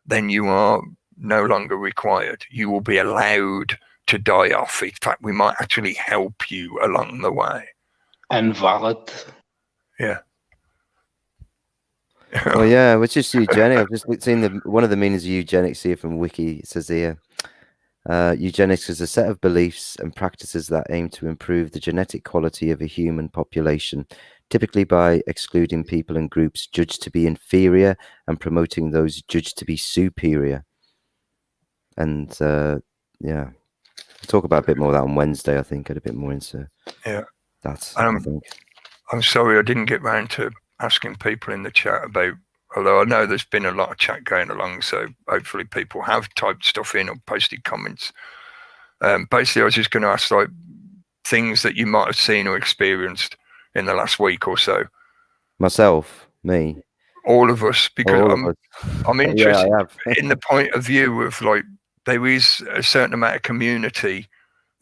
then you are no longer required. You will be allowed to die off. In fact, we might actually help you along the way. Invalid. Yeah. Well, yeah, which is eugenics. I've just seen one of the meanings of eugenics here from Wiki. It says here, eugenics is a set of beliefs and practices that aim to improve the genetic quality of a human population, typically by excluding people and groups judged to be inferior and promoting those judged to be superior. And yeah, we'll talk about a bit more of that on Wednesday, I think, get a bit more into that. I think. I'm sorry I didn't get round to asking people in the chat about, although I know there's been a lot of chat going along, so hopefully people have typed stuff in or posted comments. Basically, I was just going to ask like things that you might have seen or experienced in the last week or so. Myself, me, all of us, because I'm interested yeah, in the point of view of like there is a certain amount of community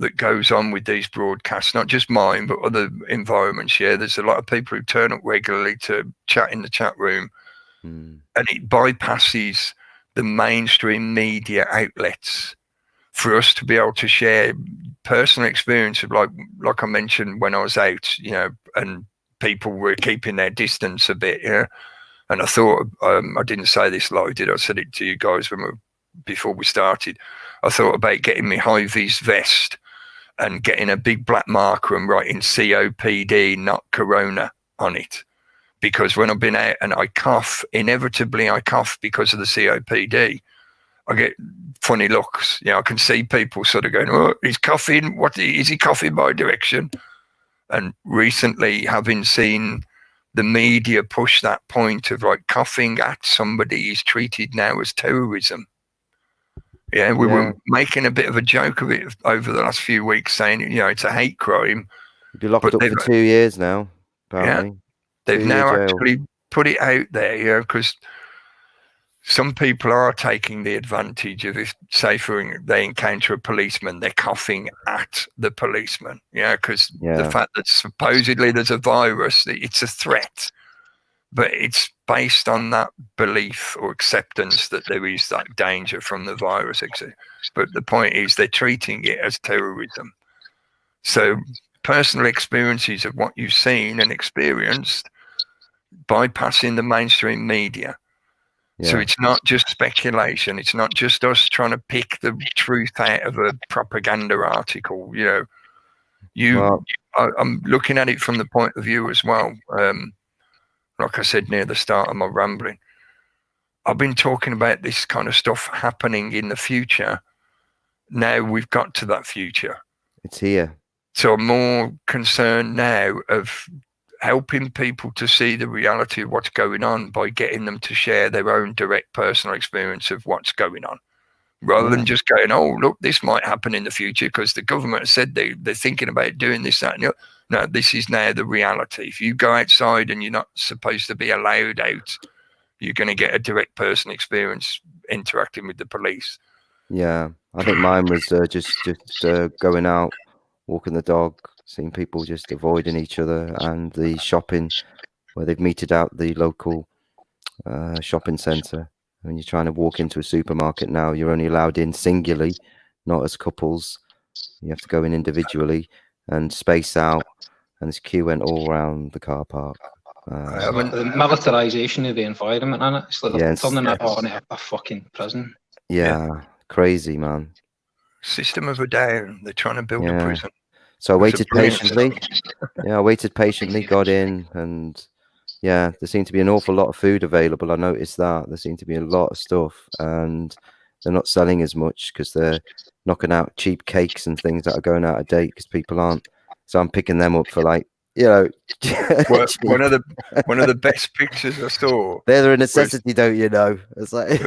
that goes on with these broadcasts, not just mine, but other environments. Yeah, there's a lot of people who turn up regularly to chat in the chat room, and it bypasses the mainstream media outlets for us to be able to share personal experience of like I mentioned when I was out, you know, and people were keeping their distance a bit, yeah. And I thought, I didn't say this live, did I? I said it to you guys before we started. I thought about getting my high-vis vest and getting a big black marker and writing COPD, not Corona, on it. Because when I've been out and I cough, inevitably I cough because of the COPD. I get funny looks. You know, I can see people sort of going, oh, he's coughing. What is he coughing my direction? And recently, having seen the media push that point of like coughing at somebody is treated now as terrorism. Yeah, we were making a bit of a joke of it over the last few weeks, saying, you know, it's a hate crime. You've been locked up for 2 years now, apparently. Yeah, they've now actually put it out there, you know, because some people are taking the advantage of if, say, they encounter a policeman, they're coughing at the policeman, because the fact that supposedly there's a virus, it's a threat, but it's based on that belief or acceptance that there is that danger from the virus. But the point is they're treating it as terrorism. So personal experiences of what you've seen and experienced bypassing the mainstream media. Yeah. So it's not just speculation. It's not just us trying to pick the truth out of a propaganda article. I'm looking at it from the point of view as well. Like I said near the start of my rambling, I've been talking about this kind of stuff happening in the future. Now we've got to that future. It's here. So I'm more concerned now of helping people to see the reality of what's going on by getting them to share their own direct personal experience of what's going on, rather than just going, oh, look, this might happen in the future because the government has said they're thinking about doing this, that, and the other. No, this is now the reality. If you go outside and you're not supposed to be allowed out, you're going to get a direct personal experience interacting with the police. Yeah, I think mine was just going out, walking the dog, seeing people just avoiding each other, and the shopping where they've meted out the local shopping centre. When you're trying to walk into a supermarket now, you're only allowed in singularly, not as couples. You have to go in individually and space out, and this queue went all around the car park. The militarisation of the environment, and it's like they're turning it on a fucking prison. Yeah, crazy, man. System of a Down. They're trying to build a prison. So I waited patiently. I waited patiently, got in, and there seemed to be an awful lot of food available. I noticed that there seemed to be a lot of stuff, and they're not selling as much because they're knocking out cheap cakes and things that are going out of date because people aren't. So I'm picking them up for like, well, one of the best pictures I saw. They're a necessity, don't you know? It's like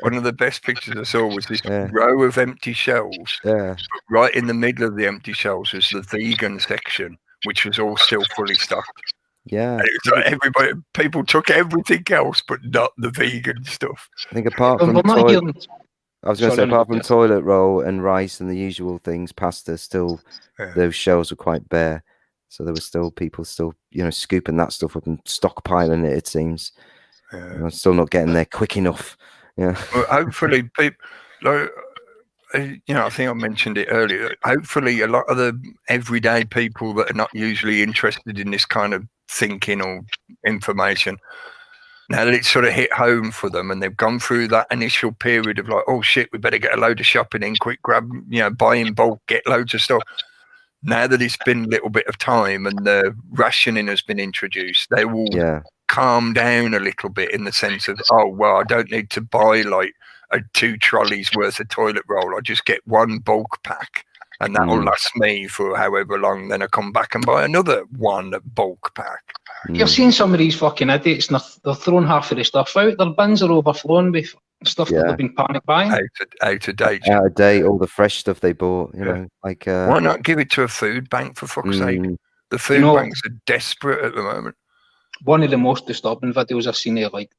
one of the best pictures I saw was this row of empty shelves. Yeah. But right in the middle of the empty shelves was the vegan section, which was all still fully stocked. Yeah. And it was like people took everything else, but not the vegan stuff. I think apart from apart from toilet roll and rice and the usual things, pasta, still those shelves were quite bare. So there were still people scooping that stuff up and stockpiling it seems. I'm still not getting there quick enough. Yeah. Well, hopefully people I think I mentioned it earlier. Hopefully, a lot of the everyday people that are not usually interested in this kind of thinking or information, now that it's sort of hit home for them and they've gone through that initial period of like, oh shit, we better get a load of shopping in, quick grab, buy in bulk, get loads of stuff. Now that it's been a little bit of time and the rationing has been introduced, they will calm down a little bit in the sense of, oh, well, I don't need to buy like 2 trolleys worth of toilet roll. I just get 1 bulk pack and that will last me for however long. Then I come back and buy another 1 bulk pack. You've seen some of these fucking idiots and they're throwing half of the stuff out. Their bins are overflowing with stuff that they've been panic buying. Out of date. Out of date, all the fresh stuff they bought, you know, like... Why not give it to a food bank, for fuck's sake? The food banks are desperate at the moment. One of the most disturbing videos I've seen there, like,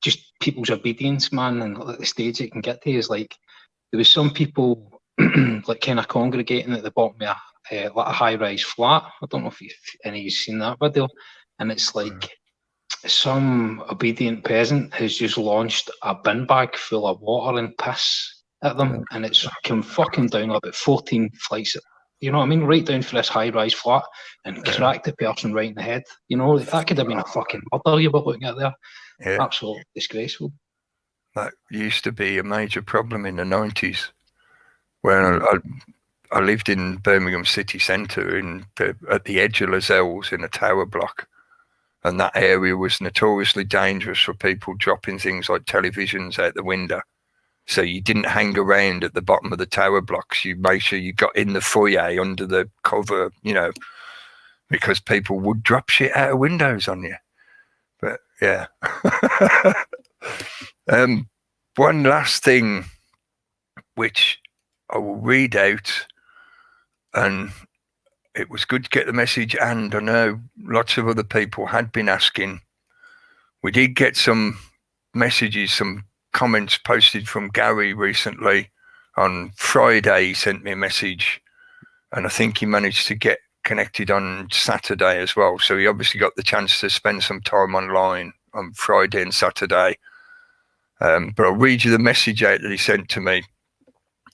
just people's obedience, man, and at the stage it can get to is like, there was some people like kind of congregating at the bottom of like a high-rise flat. I don't know if any of you've seen that video. And it's like some obedient peasant has just launched a bin bag full of water and piss at them, and it's come fucking down about 14 flights. You know what I mean? Right down for this high-rise flat and cracked the person right in the head. You know, that could have been a fucking murder you were looking at there. Yeah. Absolutely disgraceful. That used to be a major problem in the 90s when I lived in Birmingham city centre at the edge of Lazelle's in a tower block. And that area was notoriously dangerous for people dropping things like televisions out the window. So you didn't hang around at the bottom of the tower blocks. You made sure you got in the foyer under the cover, because people would drop shit out of windows on you. But yeah. One last thing, which I will read out, and it was good to get the message, and I know lots of other people had been asking. We did get some messages, some comments posted from Gary recently. On Friday, he sent me a message, and I think he managed to get connected on Saturday as well. So he obviously got the chance to spend some time online on Friday and Saturday. But I'll read you the message out that he sent to me,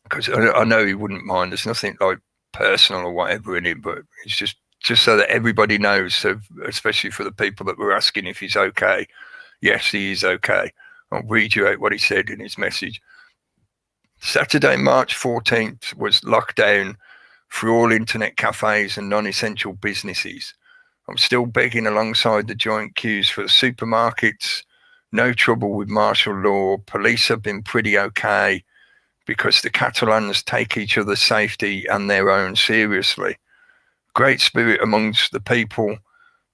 because I know he wouldn't mind. There's nothing like personal or whatever in it, but it's just so that everybody knows, so especially for the people that were asking if he's okay. Yes, he is okay. I'll read you out what he said in his message. Saturday, March 14th was lockdown for all internet cafes and non-essential businesses. I'm still begging alongside the joint queues for the supermarkets. No trouble with martial law. Police have been pretty okay, because the Catalans take each other's safety and their own seriously. Great spirit amongst the people,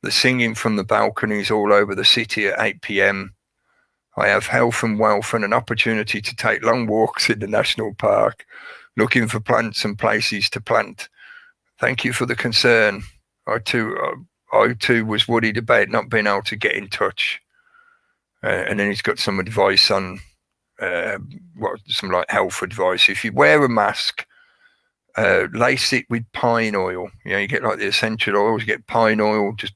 the singing from the balconies all over the city at 8 p.m. I have health and wealth and an opportunity to take long walks in the national park, looking for plants and places to plant. Thank you for the concern. I too was worried about not being able to get in touch. And then he's got some advice on some like health advice. If you wear a mask, lace it with pine oil. You get like the essential oils, you get pine oil, just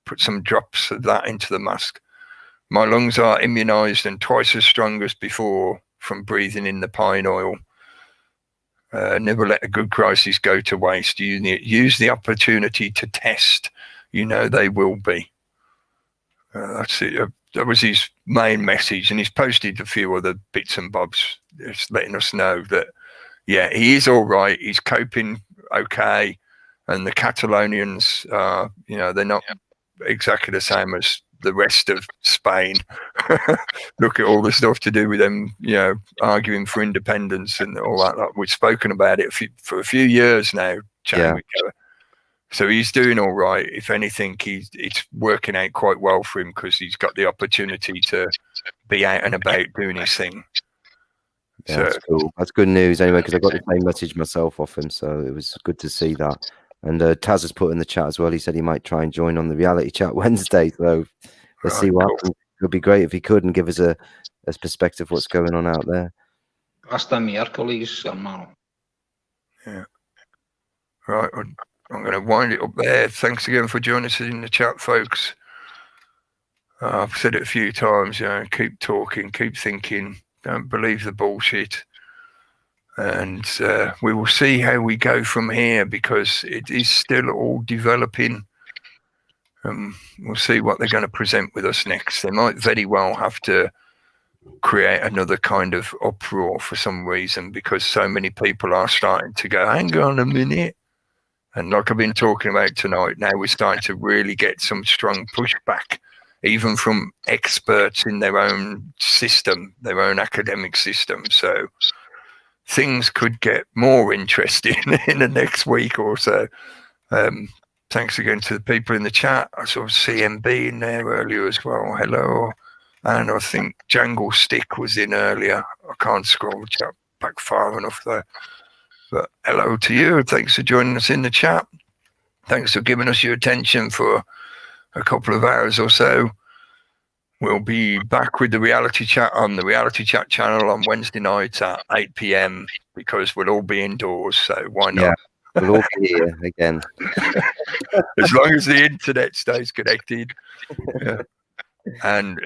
put some drops of that into the mask. My lungs are immunized and twice as strong as before from breathing in the pine oil. Never let a good crisis go to waste. Use the opportunity to test. They will be. That's it. That was his main message, and he's posted a few other bits and bobs, just letting us know that, yeah, he is all right. He's coping okay, and the Catalonians, they're not exactly the same as the rest of Spain. Look at all the stuff to do with them, arguing for independence and all that. We've spoken about it for a few years now, chatting together. So he's doing all right. If anything, it's working out quite well for him, because he's got the opportunity to be out and about doing his thing. Yeah, so, that's cool. That's good news anyway, because I got the same message myself off him, so it was good to see that. And Taz has put in the chat as well. He said he might try and join on the reality chat Wednesday. So let's see what happens. It would be great if he could and give us a perspective of what's going on out there. Hasta miércoles, hermano. Yeah. Right. I'm going to wind it up there. Thanks again for joining us in the chat, folks. I've said it a few times, keep talking, keep thinking. Don't believe the bullshit. And we will see how we go from here, because it is still all developing. We'll see what they're going to present with us next. They might very well have to create another kind of uproar for some reason, because so many people are starting to go, hang on a minute. And like I've been talking about tonight, now we're starting to really get some strong pushback, even from experts in their own system, their own academic system. So things could get more interesting in the next week or so. Thanks again to the people in the chat. I saw CMB in there earlier as well. Hello. And I think Jangle Stick was in earlier. I can't scroll back far enough there. But hello to you. Thanks for joining us in the chat. Thanks for giving us your attention for a couple of hours or so. We'll be back with the reality chat on the reality chat channel on Wednesday night at 8 p.m. because we'll all be indoors. So why not? Yeah, we'll all be here again. As long as the internet stays connected. Yeah. And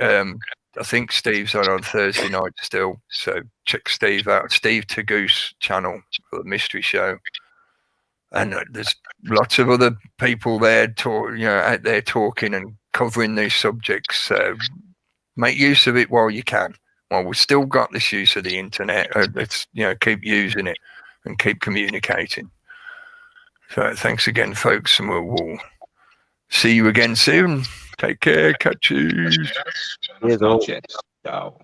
I think Steve's on Thursday night still, so check Steve out. Steve Tagoose channel for the mystery show, and there's lots of other people there, out there talking and covering these subjects. So make use of it while you can. While we've still got this use of the internet, let's keep using it and keep communicating. So thanks again, folks, and we'll see you again soon. Take care. Catch you. Cheers all. Ciao.